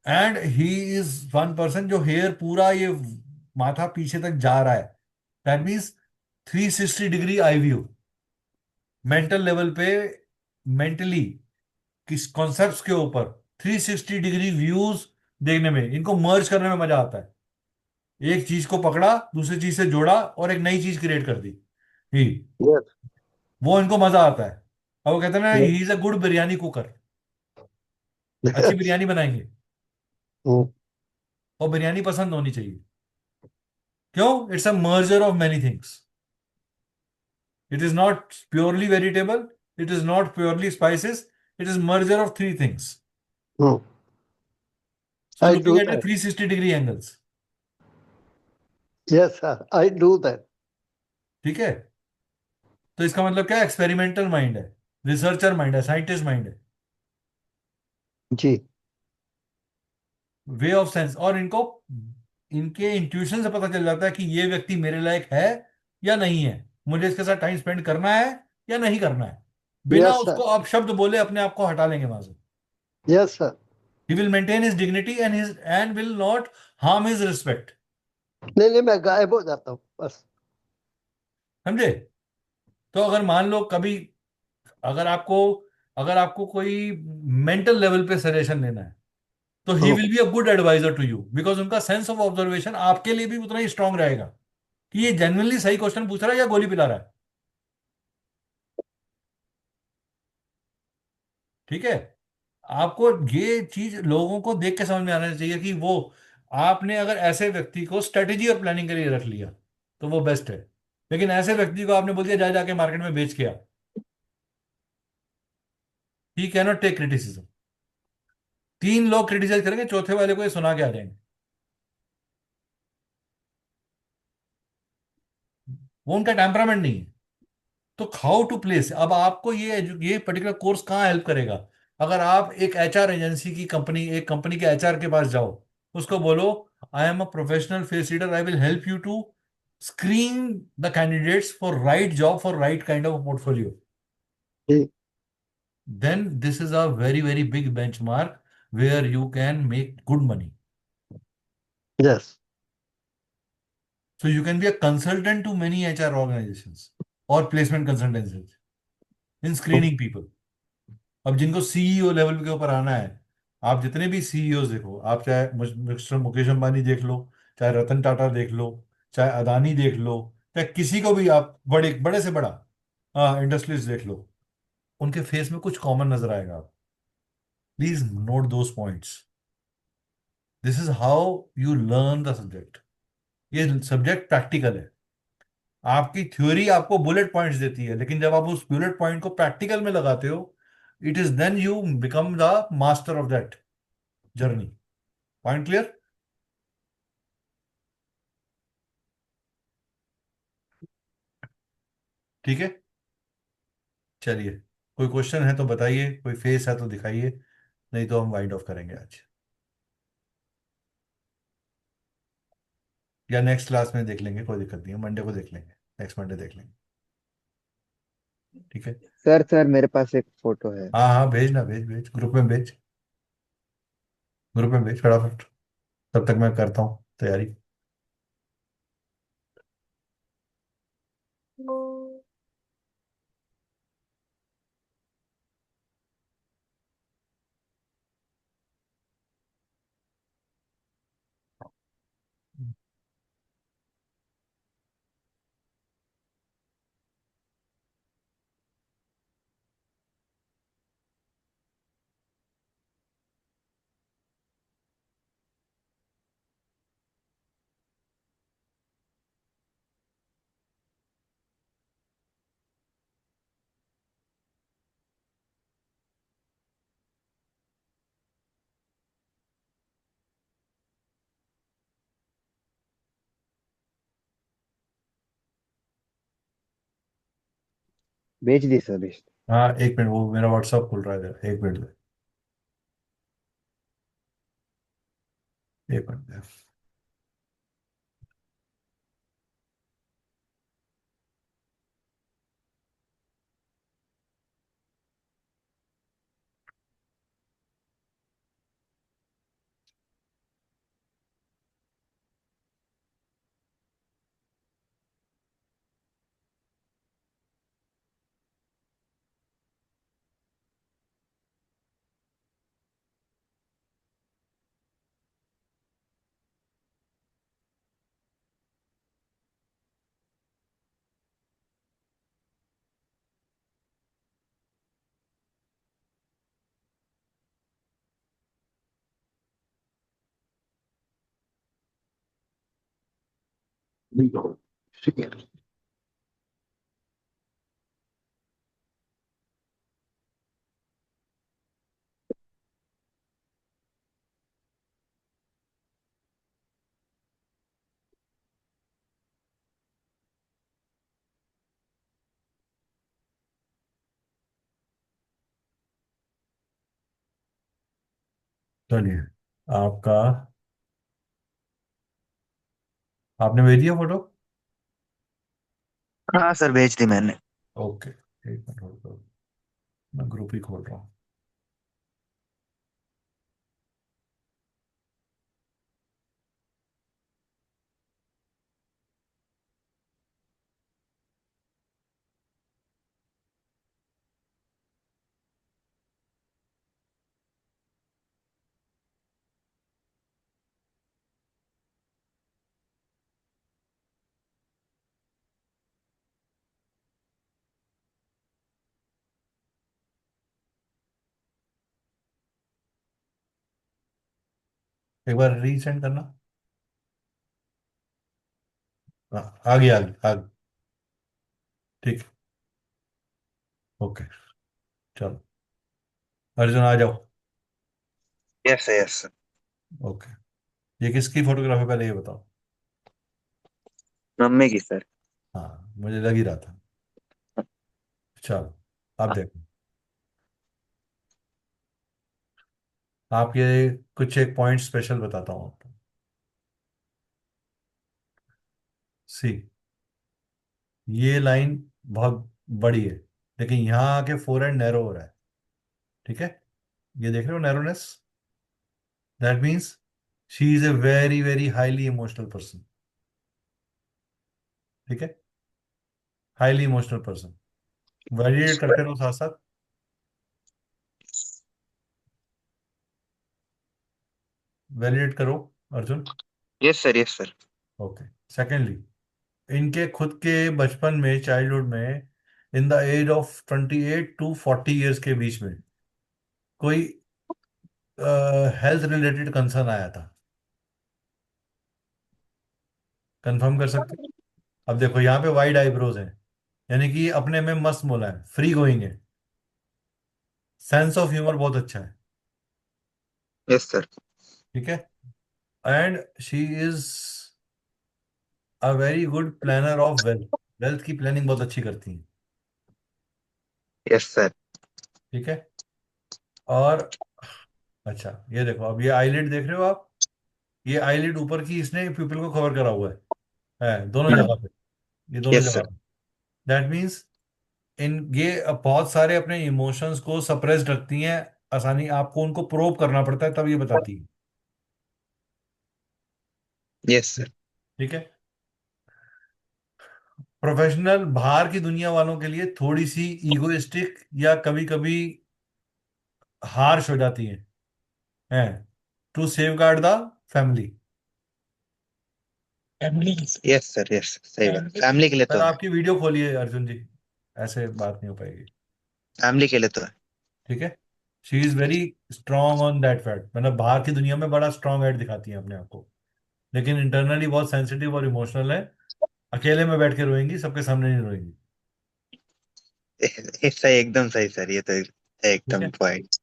[SPEAKER 1] And he is one person जो हेयर पूरा ये माथा पीछे तक जा रहा है। That means 360 degree eye view, mental level पे, मेंटली किस कॉन्सेप्ट्स के ऊपर 360 डिग्री व्यूज देखने में, इनको मर्ज करने में मजा आता है। एक चीज को पकड़ा, दूसरी चीज से जोड़ा और एक नई चीज क्रिएट कर दी, ही,
[SPEAKER 3] यस।
[SPEAKER 1] वो इनको मजा आता है। और वो कहते हैं ना, he
[SPEAKER 3] yes.
[SPEAKER 1] Is a good biryani cooker. अच्छी
[SPEAKER 3] यस।
[SPEAKER 1] बिरयानी बनाएंगे, और बिरयानी पसंद होनी चाहिए। क्यों? It's a merger of many things. It is not purely vegetable, it is not purely spices, it is merger of three things. So
[SPEAKER 3] I
[SPEAKER 1] looking
[SPEAKER 3] do
[SPEAKER 1] at a
[SPEAKER 3] that.
[SPEAKER 1] 360 degree angles.
[SPEAKER 3] Yes sir, I do that.
[SPEAKER 1] ठीक है? तो इसका मतलब क्या है? Experimental mind है, researcher mind है, scientist mind है,
[SPEAKER 3] जी।
[SPEAKER 1] Way of sense. और इनको इनके इंट्यूशन से पता चल जाता है कि ये व्यक्ति मेरे लायक है या नहीं है, मुझे इसके साथ टाइम स्पेंड करना है या नहीं करना है। बिना
[SPEAKER 3] यस सर।
[SPEAKER 1] उसको आप शब्द बोले अपने आप को हटा लेंगे वहां से।
[SPEAKER 3] Yes sir.
[SPEAKER 1] He will maintain his dignity and will not harm his respect.
[SPEAKER 3] नहीं नहीं, मैं गायब हो जाता हूँ बस।
[SPEAKER 1] समझे? तो अगर मान लो कभी, अगर आपको अगर आपको कोई मेंटल लेवल पे सजेशन लेना है, तो he will be a good adviser to you, because उनका सेंस ऑफ ऑब्जर्वेशन आपके लिए भी उतना ही स्ट्रांग रहेगा कि ये जेन्युइनली सही क्वेश्चन पूछ रहा है या गोली पिला रहा है। ठीक है? आपको ये चीज लोगों को देख के समझ में आना चाहिए कि वो, आपने अगर ऐसे व्यक्ति को स्ट्रेटेजी और प्लानिंग के लिए रख लिया तो वो बेस्ट है। लेकिन ऐसे व्यक्ति को आपने बोल दिया जा जाके मार्केट में बेच के आ, ही कैनॉट टेक क्रिटिसिज्म। तीन लोग क्रिटिसाइज करेंगे, चौथे वाले को ये सुना के आ जाएंगे। वो उनका टेम्परामेंट नहीं है। तो हाउ टू प्लेस, अब आपको ये पर्टिकुलर कोर्स कहाँ हेल्प करेगा? अगर आप एक एचआर एजेंसी की कंपनी, एक कंपनी के एचआर के पास जाओ, उसको बोलो, I am a professional face reader, I will help you to screen the candidates for right job for right kind of portfolio,
[SPEAKER 3] जी।
[SPEAKER 1] Then this is a very very big benchmark where you can make good money.
[SPEAKER 3] Yes.
[SPEAKER 1] So you can be a consultant to many HR organisations और placement consultancies in screening people. अब जिनको CEO level के ऊपर आना है, आप जितने भी सीईओ देखो, आप चाहे मिस्टर मुकेश अंबानी देख लो, चाहे रतन टाटा देख लो, चाहे अदानी देख लो, चाहे किसी को भी आप बड़े बड़े से बड़ा इंडस्ट्रीज देख लो, उनके फेस में कुछ कॉमन नजर आएगा। आप please note those points. This is how you learn the subject. ये सब्जेक्ट प्रैक्टिकल है। आपकी थ्योरी आपको बुलेट पॉइंट्स देती है, लेकिन जब आप उस बुलेट पॉइंट को प्रैक्टिकल में लगाते हो, it is then you become the master of that journey. Point clear? ठीक है, चलिए। कोई क्वेश्चन है तो बताइए, कोई फेस है तो दिखाइए, नहीं तो हम वाइंड ऑफ करेंगे आज। या नेक्स्ट क्लास में देख लेंगे, कोई दिक्कत नहीं है, मंडे को देख लेंगे, नेक्स्ट मंडे देख लेंगे। ठीक है।
[SPEAKER 2] सर सर मेरे पास एक फोटो है।
[SPEAKER 1] हाँ हाँ, भेजना, भेज भेज, ग्रुप में भेज, ग्रुप में भेज फटाफट। तब तक मैं करता हूँ तैयारी।
[SPEAKER 2] भेज दी सर, भेज दी।
[SPEAKER 1] हाँ, एक मिनट, वो मेरा व्हाट्सअप खुल रहा है जरा, एक मिनट, एक मिनट। चलिए, आपका, आपने भेज दिया फोटो?
[SPEAKER 2] हाँ सर, भेज दी मैंने।
[SPEAKER 1] ओके, एक मिनट होल्ड करो, मैं ग्रुप ही खोल रहा हूँ। एक बार रीसेंड करना। हाँ, आ गया, आ गया, आ गया। ठीक है। ओके, चलो, अर्जुन आ जाओ।
[SPEAKER 2] Yes sir, yes sir.
[SPEAKER 1] Okay, ये किसकी फोटोग्राफ है पहले ये बताओ।
[SPEAKER 2] मम्मी की सर।
[SPEAKER 1] हाँ, मुझे लग ही रहा था। चलो, आप देखो, आप ये कुछ एक पॉइंट स्पेशल बताता हूँ आपको। सी, ये लाइन बहुत बड़ी है, लेकिन यहाँ आके फोर एंड नैरो हो रहा है। ठीक है, ये देख रहे हो narrowness? That means she is a very very highly emotional person. ठीक है, हाईली इमोशनल पर्सन। वैलिडेट करते रहो साथ साथ। वैलिडेट करो Arjun.
[SPEAKER 2] Yes sir, yes sir.
[SPEAKER 1] Okay. Secondly, इनके खुद के बचपन में, चाइल्डहुड में, in the age of 28 to 40 years के बीच में, कोई हेल्थ रिलेटेड कंसर्न आया था? कंफर्म कर सकते हो? अब देखो, यहाँ पे वाइड आईब्रोज हैं, यानी कि अपने में मस्त मोला है, फ्री गोइंग है, सेंस ऑफ ह्यूमर बहुत अच्छा है।
[SPEAKER 2] Yes sir.
[SPEAKER 1] ठीक है, and she is a very good planner of wealth, wealth की प्लानिंग बहुत अच्छी करती है।
[SPEAKER 2] Yes sir.
[SPEAKER 1] ठीक है, और अच्छा, ये देखो, अब ये आईलिड देख रहे हो आप, ये आईलिड ऊपर की इसने प्यूपिल को कवर करा हुआ है दोनों जगह पे, ये दोनों
[SPEAKER 2] यस
[SPEAKER 1] जगह
[SPEAKER 2] सर।
[SPEAKER 1] पे। दैट मीन्स इन ये बहुत सारे अपने इमोशंस को सप्रेस्ड रखती हैं, आसानी आपको उनको प्रोब करना पड़ता है तब ये बताती है।
[SPEAKER 2] Yes sir.
[SPEAKER 1] ठीक है। प्रोफेशनल बाहर की दुनिया वालों के लिए थोड़ी सी ईगोइस्टिक या कभी कभी हार्श हो जाती हैं to safeguard the family.
[SPEAKER 2] Family. Yes sir, yes, सही बात, फैमिली के लिए तो
[SPEAKER 1] मैंने
[SPEAKER 2] है।
[SPEAKER 1] आपकी वीडियो खोली है अर्जुन जी, ऐसे बात नहीं हो पाएगी।
[SPEAKER 2] फैमिली के लिए तो है।
[SPEAKER 1] ठीक है। She is very strong on that fact, मतलब बाहर की दुनिया में बड़ा स्ट्रांग एड दिखाती है अपने आप को, लेकिन इंटरनली बहुत सेंसिटिव और इमोशनल है। अकेले में बैठ के रोएंगी, सबके सामने नहीं रोएंगी।
[SPEAKER 2] सही, एकदम सही सर, ये तो
[SPEAKER 1] ठीक
[SPEAKER 2] एकदम
[SPEAKER 1] है।
[SPEAKER 2] पॉइंट।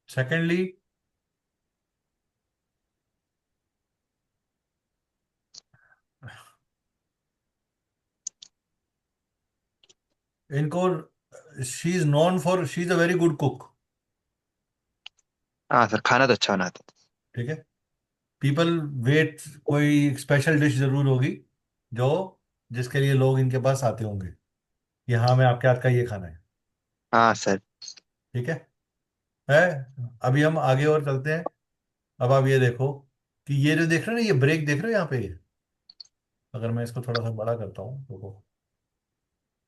[SPEAKER 1] सेकेंडली, इनको she is known for, she is a very good cook.
[SPEAKER 2] हाँ सर, खाना तो अच्छा बनाते
[SPEAKER 1] ठीक है। पीपल वेट, कोई स्पेशल डिश जरूर होगी जो, जिसके लिए लोग इनके पास आते होंगे कि हाँ मैं आपके हाथ का ये खाना है।
[SPEAKER 2] हैं। हाँ सर।
[SPEAKER 1] ठीक है। अभी हम आगे और चलते हैं। अब आप ये देखो कि ये जो देख रहे हो ना, ये ब्रेक देख रहे हो यहाँ पे, ये अगर मैं इसको थोड़ा सा बड़ा करता हूँ तो,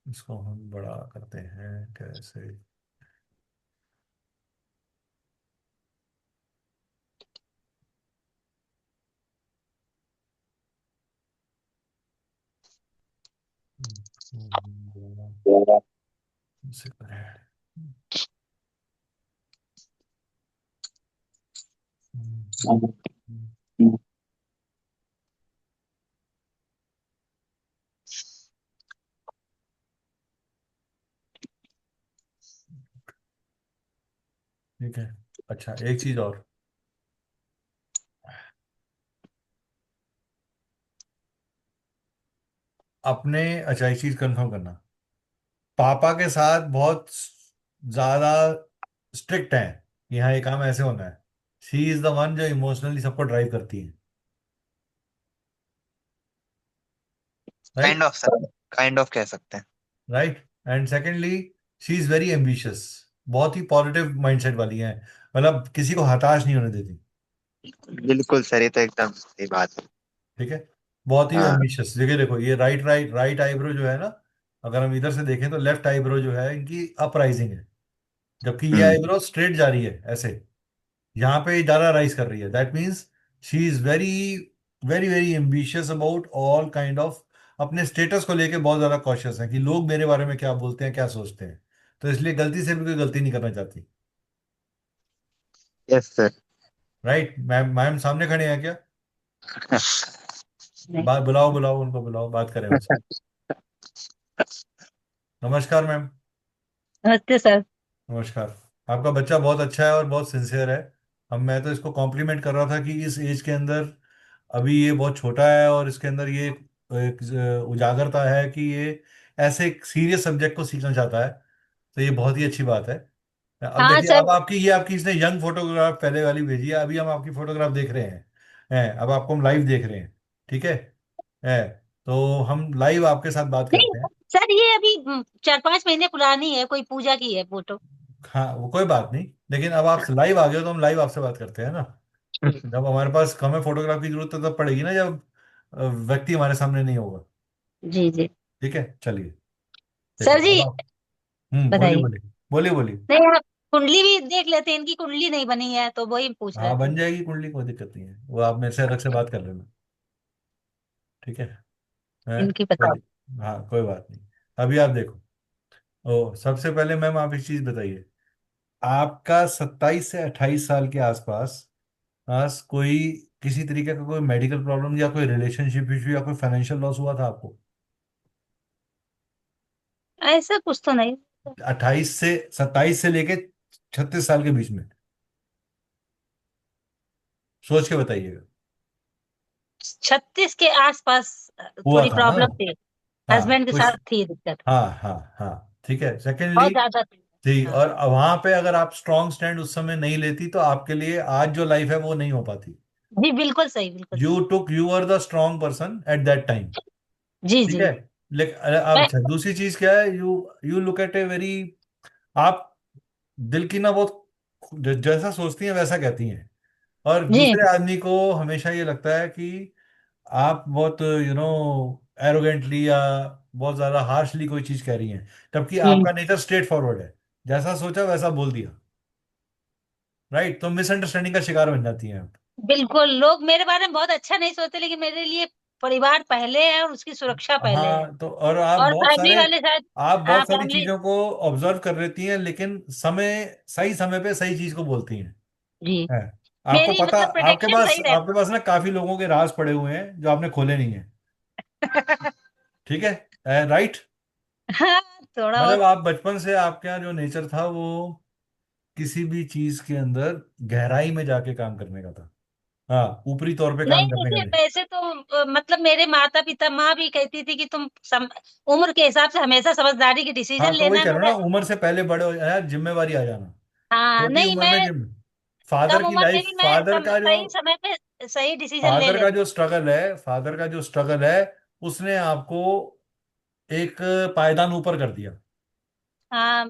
[SPEAKER 1] इसको हम बड़ा करते हैं कैसे। से करें। ठीक है। अच्छा, एक चीज और, अपने, अच्छा एक चीज कंफर्म करना, पापा के साथ बहुत ज्यादा स्ट्रिक्ट हैं कि हाँ ये काम ऐसे होना है। शी इज द वन जो इमोशनली सबको ड्राइव करती है। Right.
[SPEAKER 2] Kind of sir, kind of कह सकते हैं।
[SPEAKER 1] Right. And secondly, she is very ambitious, बहुत ही पॉजिटिव माइंडसेट वाली है, मतलब किसी को हताश नहीं होने देती।
[SPEAKER 2] बिल्कुल सर, ये तो एकदम सही बात है।
[SPEAKER 1] ठीक है। बहुत ही
[SPEAKER 2] हाँ।
[SPEAKER 1] एम्बिशियस, देखिए देखो ये राइट राइट राइट आईब्रो जो है ना, अगर हम इधर से देखें तो लेफ्ट आईब्रो जो है इनकी अपराइजिंग है, जबकि ये
[SPEAKER 2] हम्म।
[SPEAKER 1] आईब्रो स्ट्रेट जा रही है ऐसे, यहाँ पे ये ज्यादा राइज कर रही है। That means she is very very very ambitious about all kind of, अपने स्टेटस को लेके बहुत ज्यादा कॉशियस है कि लोग मेरे बारे में क्या बोलते हैं क्या सोचते हैं, तो इसलिए गलती से भी कोई गलती नहीं करना चाहती।
[SPEAKER 2] Yes sir.
[SPEAKER 1] Right. Ma'am, ma'am सामने खड़े हैं क्या? बात, बुलाओ बुलाओ उनको, बुलाओ बात करें उनसे। नमस्कार मैम।
[SPEAKER 4] नमस्ते सर।
[SPEAKER 1] नमस्कार। आपका बच्चा बहुत अच्छा है और बहुत सिंसियर है। हम, मैं तो इसको कॉम्प्लीमेंट कर रहा था कि इस एज के अंदर, अभी ये बहुत छोटा है और इसके अंदर ये एक उजागरता है कि ये ऐसे एक सीरियस सब्जेक्ट को सीखना चाहता है, तो ये बहुत ही अच्छी बात है। अब
[SPEAKER 4] हाँ
[SPEAKER 1] देखिए,
[SPEAKER 4] सर।
[SPEAKER 1] अब आपकी ये, आपकी इसने यंग फोटोग्राफ पहले वाली भेजी है, अभी हम आपकी फोटोग्राफ देख रहे हैं अब आपको हम लाइव देख रहे हैं। ठीक है। तो हम लाइव आपके साथ बात
[SPEAKER 4] नहीं
[SPEAKER 1] करते हैं।
[SPEAKER 4] सर, ये अभी 4-5 महीने पुरानी है, कोई पूजा की है फोटो।
[SPEAKER 1] हाँ वो कोई बात नहीं, लेकिन अब आप लाइव आ गए हो तो हम लाइव आपसे बात करते हैं ना। जब हमारे पास हमें फोटोग्राफ की जरूरत है तब पड़ेगी ना, जब व्यक्ति हमारे सामने नहीं होगा।
[SPEAKER 4] जी जी।
[SPEAKER 1] ठीक है, चलिए। देखो
[SPEAKER 4] सर जी,
[SPEAKER 1] अब आप, बोलिए
[SPEAKER 4] बताइए।
[SPEAKER 1] बोलिए, बोलिए बोलिए।
[SPEAKER 4] नहीं, आप कुंडली भी देख लेते हैं, इनकी कुंडली नहीं बनी है तो वही पूछ रहे
[SPEAKER 1] हाँ
[SPEAKER 4] थे।
[SPEAKER 1] बन जाएगी कुंडली, कोई दिक्कत नहीं है, वो आप मेरे से अलग से बात कर लेना। ठीक है।
[SPEAKER 4] इनकी
[SPEAKER 1] कोई
[SPEAKER 4] बताओ।
[SPEAKER 1] हाँ कोई बात नहीं। अभी आप देखो, ओ सबसे पहले मैम आप एक चीज बताइए, आपका 27 से 28 साल के आसपास आस कोई, किसी तरीके का कोई मेडिकल प्रॉब्लम या कोई रिलेशनशिप इशू या कोई फाइनेंशियल लॉस हुआ था आपको?
[SPEAKER 4] ऐसा कुछ तो नहीं।
[SPEAKER 1] 27 से लेके 36 साल के बीच में, सोच के बताइएगा।
[SPEAKER 4] 36 के आसपास
[SPEAKER 1] हुआ
[SPEAKER 4] थोड़ी
[SPEAKER 1] था ना?
[SPEAKER 4] प्रॉब्लम थी।
[SPEAKER 1] हाँ
[SPEAKER 4] हस्बैंड के
[SPEAKER 1] कुछ,
[SPEAKER 4] साथ थी दिक्कत।
[SPEAKER 1] हाँ हाँ हाँ। ठीक है। सेकेंडली,
[SPEAKER 4] बहुत ज्यादा थी।
[SPEAKER 1] थी,
[SPEAKER 4] हाँ।
[SPEAKER 1] और वहां पे अगर आप स्ट्रॉन्ग स्टैंड उस समय नहीं लेती तो आपके लिए आज जो लाइफ है वो नहीं हो पाती।
[SPEAKER 4] जी बिल्कुल सही, बिल्कुल
[SPEAKER 1] यू
[SPEAKER 4] सही।
[SPEAKER 1] टुक, you are the strong person at that time.
[SPEAKER 4] जी
[SPEAKER 1] ठीक
[SPEAKER 4] जी।
[SPEAKER 1] है। लेकिन अब
[SPEAKER 4] मैं
[SPEAKER 1] अच्छा, दूसरी चीज क्या है, you you look at a very, आप दिल की ना बहुत जैसा सोचती हैं वैसा कहती हैं। और
[SPEAKER 4] जी।
[SPEAKER 1] दूसरे आदमी को हमेशा ये लगता है कि आप बहुत एरोगेंटली या बहुत ज्यादा हार्शली कोई चीज कह रही हैं, जबकि
[SPEAKER 4] जी
[SPEAKER 1] आपका नेचर स्ट्रेट फॉरवर्ड है। जैसा सोचा वैसा बोल दिया। राइट, तो मिसअंडरस्टैंडिंग का शिकार बन जाती हैं आप।
[SPEAKER 4] बिल्कुल, लोग मेरे बारे में बहुत अच्छा नहीं सोचते, लेकिन मेरे लिए परिवार पहले है और उसकी सुरक्षा पहले है।
[SPEAKER 1] हाँ, तो और आप
[SPEAKER 4] और
[SPEAKER 1] बहुत
[SPEAKER 4] फैमिली
[SPEAKER 1] सारे,
[SPEAKER 4] वाले शायद।
[SPEAKER 1] आप
[SPEAKER 4] हाँ
[SPEAKER 1] बहुत सारी
[SPEAKER 4] फैमिली।
[SPEAKER 1] चीजों को ऑब्जर्व कर लेती हैं, लेकिन सही समय पे सही चीज को बोलती हैं।
[SPEAKER 4] जी।
[SPEAKER 1] है। आपको
[SPEAKER 4] मेरी
[SPEAKER 1] पता,
[SPEAKER 4] मतलब प्रोटेक्शन सही
[SPEAKER 1] आपके पास ना काफी लोगों के राज पड़े हुए हैं जो आपने खोले नहीं है।
[SPEAKER 4] रहता।
[SPEAKER 1] ठीक है। राइट।
[SPEAKER 4] हाँ, थोड़ा
[SPEAKER 1] मतलब
[SPEAKER 4] बहुत।
[SPEAKER 1] आप बचपन से आपका जो नेचर था वो किसी भी चीज के अंदर गहराई में जाके काम करने का था। हाँ, ऊपरी तौर पे
[SPEAKER 4] नहीं
[SPEAKER 1] काम करने का
[SPEAKER 4] देखिए,
[SPEAKER 1] नहीं।
[SPEAKER 4] वैसे तो मतलब मेरे माता पिता, माँ भी कहती थी कि तुम उम्र के हिसाब से हमेशा समझदारी की
[SPEAKER 1] हाँ,
[SPEAKER 4] डिसीजन
[SPEAKER 1] तो वही
[SPEAKER 4] लेना।
[SPEAKER 1] कह रहा हूँ ना,
[SPEAKER 4] मैं
[SPEAKER 1] उम्र से पहले बड़े हो यार, जिम्मेवारी आ जाना।
[SPEAKER 4] हाँ
[SPEAKER 1] छोटी
[SPEAKER 4] नहीं,
[SPEAKER 1] उम्र में
[SPEAKER 4] मैं
[SPEAKER 1] जिम, फादर
[SPEAKER 4] कम
[SPEAKER 1] की
[SPEAKER 4] उम्र में
[SPEAKER 1] लाइफ,
[SPEAKER 4] भी मैं सही समय पे सही डिसीजन ले लेती।
[SPEAKER 1] फादर का जो स्ट्रगल है, उसने आपको एक पायदान ऊपर कर दिया।
[SPEAKER 4] हाँ,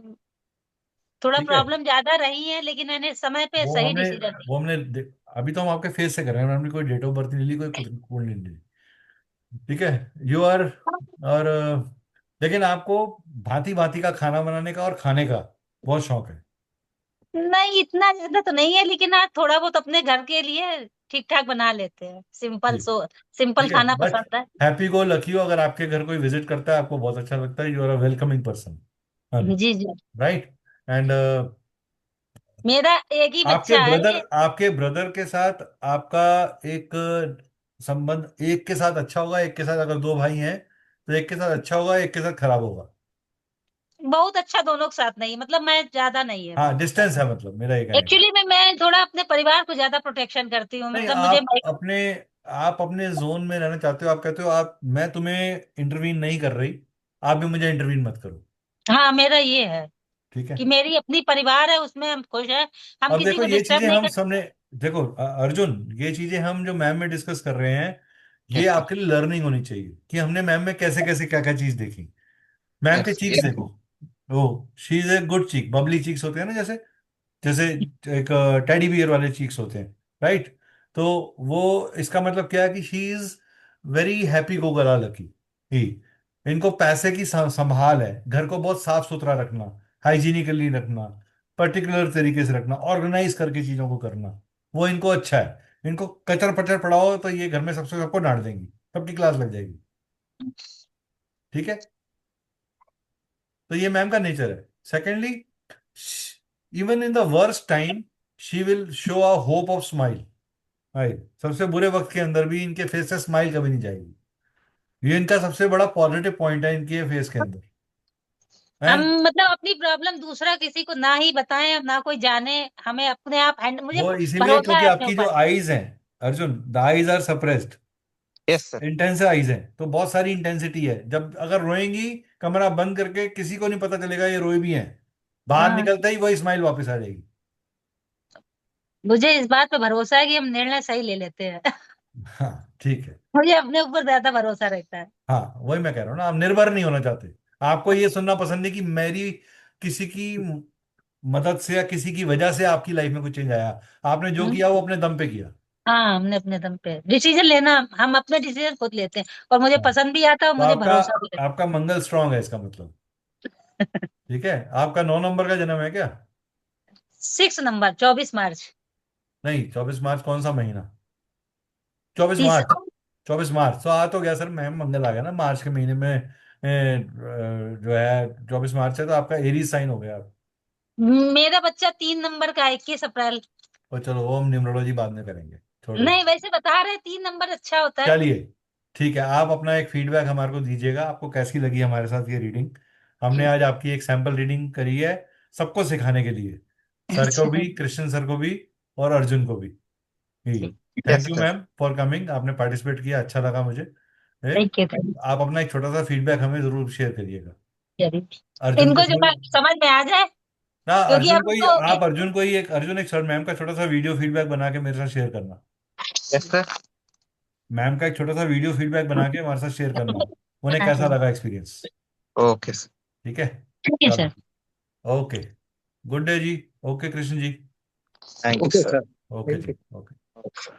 [SPEAKER 4] थोड़ा
[SPEAKER 1] ठीक है।
[SPEAKER 4] प्रॉब्लम ज्यादा रही है, लेकिन मैंने समय पे
[SPEAKER 1] वो
[SPEAKER 4] सही
[SPEAKER 1] हमने
[SPEAKER 4] डिसीजन लिया।
[SPEAKER 1] वो हमने अभी तो हम आपके फेस से कर रहे हैं, हमने कोई डेट ऑफ बर्थ नहीं ली, कोई कुछ कुछ नहीं ली। ठीक है। यू आर, और लेकिन आपको भांति भांति का खाना बनाने का और खाने का बहुत शौक है।
[SPEAKER 4] नहीं इतना ज्यादा तो नहीं है, लेकिन हाँ थोड़ा बहुत अपने घर के लिए ठीक ठाक बना लेते हैं।
[SPEAKER 1] जी।
[SPEAKER 4] सिंपल
[SPEAKER 1] ठीक है,
[SPEAKER 4] खाना
[SPEAKER 1] बट
[SPEAKER 4] पसंद है।
[SPEAKER 1] हैप्पी गो लकी हो, अगर आपके घर कोई विजिट करता है आपको बहुत अच्छा लगता है, you are a welcoming person.
[SPEAKER 4] जी जी।
[SPEAKER 1] राइट। एंड
[SPEAKER 4] मेरा एक ही बच्चा है ये।
[SPEAKER 1] आपके ब्रदर के साथ आपका एक संबंध, एक के साथ अच्छा होगा, एक के साथ, अगर दो भाई हैं तो एक के साथ अच्छा होगा, एक के साथ खराब होगा।
[SPEAKER 4] बहुत अच्छा दोनों के साथ नहीं, मतलब मैं ज्यादा नहीं है
[SPEAKER 1] हाँ,
[SPEAKER 4] दोनों के
[SPEAKER 1] डिस्टेंस
[SPEAKER 4] साथ।
[SPEAKER 1] है, मतलब मेरा ये कहने का।
[SPEAKER 4] एक्चुअली में मैं थोड़ा अपने परिवार को ज्यादा प्रोटेक्शन करती हूँ,
[SPEAKER 1] नहीं,
[SPEAKER 4] मतलब मुझे
[SPEAKER 1] आप अपने जोन में रहना चाहते हो, आप कहते हो आप, मैं तुम्हें इंटरवीन नहीं कर रही, आप भी मुझे इंटरवीन मत करो।
[SPEAKER 4] हाँ मेरा ये है
[SPEAKER 1] ठीक है।
[SPEAKER 4] कि मेरी अपनी परिवार है, उसमें हम खुश हैं। हम
[SPEAKER 1] अब
[SPEAKER 4] किसी
[SPEAKER 1] देखो
[SPEAKER 4] को
[SPEAKER 1] ये
[SPEAKER 4] डिस्टर्ब
[SPEAKER 1] चीजें
[SPEAKER 4] नहीं
[SPEAKER 1] हम
[SPEAKER 4] करते।
[SPEAKER 1] सबने, देखो अर्जुन, ये चीजें हम जो मैम में डिस्कस कर रहे हैं, ये आपके लिए लर्निंग होनी चाहिए कि हमने मैम में कैसे कैसे क्या क्या चीज देखी। मैम के
[SPEAKER 2] यस
[SPEAKER 1] चीक्स
[SPEAKER 2] यस।
[SPEAKER 1] देखो। Oh, she is a good chick, bubbly chicks होते हैं ना, जैसे जैसे एक टेडी बियर वाले चीक्स होते हैं। राइट। तो वो इसका मतलब क्या है कि she is very happy go गला लकी ही। इनको पैसे की संभाल है, घर को बहुत साफ सुथरा रखना, हाइजीनिकली रखना, पर्टिकुलर तरीके से रखना, ऑर्गेनाइज करके चीजों को करना, वो इनको अच्छा है। इनको कचर पचर पड़ाओ तो ये घर में सबको डांट देंगी, सबकी क्लास लग जाएगी। ठीक है। तो ये मैम का नेचर है। Secondly, even in the worst time she will show a hope of smile. Right, सबसे बुरे वक्त के अंदर भी इनके फेस से स्माइल कभी नहीं जाएगी। ये इनका सबसे बड़ा पॉजिटिव पॉइंट है इनके फेस के अंदर।
[SPEAKER 4] हम
[SPEAKER 1] एंड
[SPEAKER 4] मतलब अपनी प्रॉब्लम दूसरा किसी को ना ही बताएं, ना कोई जाने। हमें अपने आप मुझे
[SPEAKER 1] वो इसीलिए
[SPEAKER 4] भरोसा
[SPEAKER 1] क्योंकि
[SPEAKER 4] है अपने
[SPEAKER 1] आपकी जो
[SPEAKER 4] ऊपर।
[SPEAKER 1] आईज हैं, Arjun, the eyes are suppressed.
[SPEAKER 2] Yes sir.
[SPEAKER 1] Intense eyes हैं, तो बहुत सारी इंटेंसिटी है। जब अगर रोएंगी, कमरा बंद करके, किसी को नहीं पता चलेगा ये रोए भी हैं। बाहर
[SPEAKER 4] हाँ,
[SPEAKER 1] निकलते ही वही स्माइल वापस आ जाएगी।
[SPEAKER 4] मुझे इस बात पे भरोसा है कि हम निर्णय सही ले लेते हैं।
[SPEAKER 1] हाँ, ठीक है।
[SPEAKER 4] मुझे अपने ऊपर ज्यादा भरोसा रहता है।
[SPEAKER 1] हाँ, वही मैं कह रहा हूँ ना, आप निर्भर नहीं होना चाहते। आपको ये सुनना पसंद है कि मेरी किसी की मदद से या किसी की वजह से आपकी लाइफ में कुछ चेंज आया। आपने जो
[SPEAKER 4] हम्म।
[SPEAKER 1] किया वो अपने दम पे किया।
[SPEAKER 4] हाँ, हमने अपने दम पे डिसीजन लेना, हम अपने डिसीजन खुद लेते हैं, और मुझे
[SPEAKER 1] हाँ,
[SPEAKER 4] पसंद भी आता है और
[SPEAKER 1] तो
[SPEAKER 4] मुझे
[SPEAKER 1] आपका
[SPEAKER 4] भरोसा भी
[SPEAKER 1] आपका मंगल स्ट्रांग है इसका मतलब।
[SPEAKER 4] रहता है।
[SPEAKER 1] ठीक है। आपका 9 नंबर का जन्म है क्या?
[SPEAKER 4] 6 नंबर, 24 मार्च।
[SPEAKER 1] नहीं, 24 मार्च कौन सा महीना? 24 मार्च।
[SPEAKER 4] तीसरा।
[SPEAKER 1] 24 मार्च तो आ तो गया सर, मैम मंगल आ गया ना मार्च के महीने में। जो है 24 मार्च है, तो आपका एरीज साइन हो गया आप।
[SPEAKER 4] मेरा बच्चा 3 नंबर का है, 21 अप्रैल।
[SPEAKER 1] और चलो, वो हम न्यूमरोलॉजी बाद में करेंगे, छोड़ो
[SPEAKER 4] नहीं,
[SPEAKER 1] इसको।
[SPEAKER 4] वैसे बता रहे 3 नंबर अच्छा होता है।
[SPEAKER 1] चलिए, ठीक है, आप अपना एक फीडबैक हमारे को दीजिएगा, आपको कैसी लगी हमारे साथ ये रीडिंग। हमने आज आपकी एक सैंपल रीडिंग करी है, सबको सिखाने के लिए, सर को
[SPEAKER 4] अच्छा।
[SPEAKER 1] भी, कृष्ण सर को भी, और अर्जुन को भी।
[SPEAKER 4] ठीक।
[SPEAKER 1] Thank
[SPEAKER 2] yes
[SPEAKER 1] you
[SPEAKER 2] sir.
[SPEAKER 1] Ma'am for coming, आपने पार्टिसिपेट किया, अच्छा लगा मुझे।
[SPEAKER 4] थैंक यू, थैंक
[SPEAKER 1] आप अपना एक छोटा सा फीडबैक हमें जरूर शेयर करिएगा।
[SPEAKER 4] यू।
[SPEAKER 1] अर्जुन को
[SPEAKER 4] इनको जो
[SPEAKER 1] छोड़,
[SPEAKER 4] समझ में आ जाए,
[SPEAKER 1] ना
[SPEAKER 4] क्योंकि
[SPEAKER 1] अर्जुन
[SPEAKER 4] अब
[SPEAKER 1] को ही,
[SPEAKER 4] तो
[SPEAKER 1] आप अर्जुन को ही एक, अर्जुन एक सर मैम का छोटा सा वीडियो फीडबैक बना के मेरे साथ शेयर करना।
[SPEAKER 5] Yes sir.
[SPEAKER 1] मैम का एक छोटा सा वीडियो फीडबैक बना के हमारे साथ शेयर करना, उन्हें
[SPEAKER 4] हाँ
[SPEAKER 1] कैसा
[SPEAKER 4] जी,
[SPEAKER 1] लगा एक्सपीरियंस।
[SPEAKER 5] Okay sir.
[SPEAKER 1] ठीक है,
[SPEAKER 4] ठीक है सर।
[SPEAKER 1] चलो, ओके, गुड डे जी। Okay Krishna ji,
[SPEAKER 5] thank you
[SPEAKER 3] Okay,
[SPEAKER 5] sir.
[SPEAKER 3] sir.
[SPEAKER 1] Okay
[SPEAKER 3] Thank
[SPEAKER 1] जी,
[SPEAKER 3] you.
[SPEAKER 1] ओके।
[SPEAKER 5] Okay sir.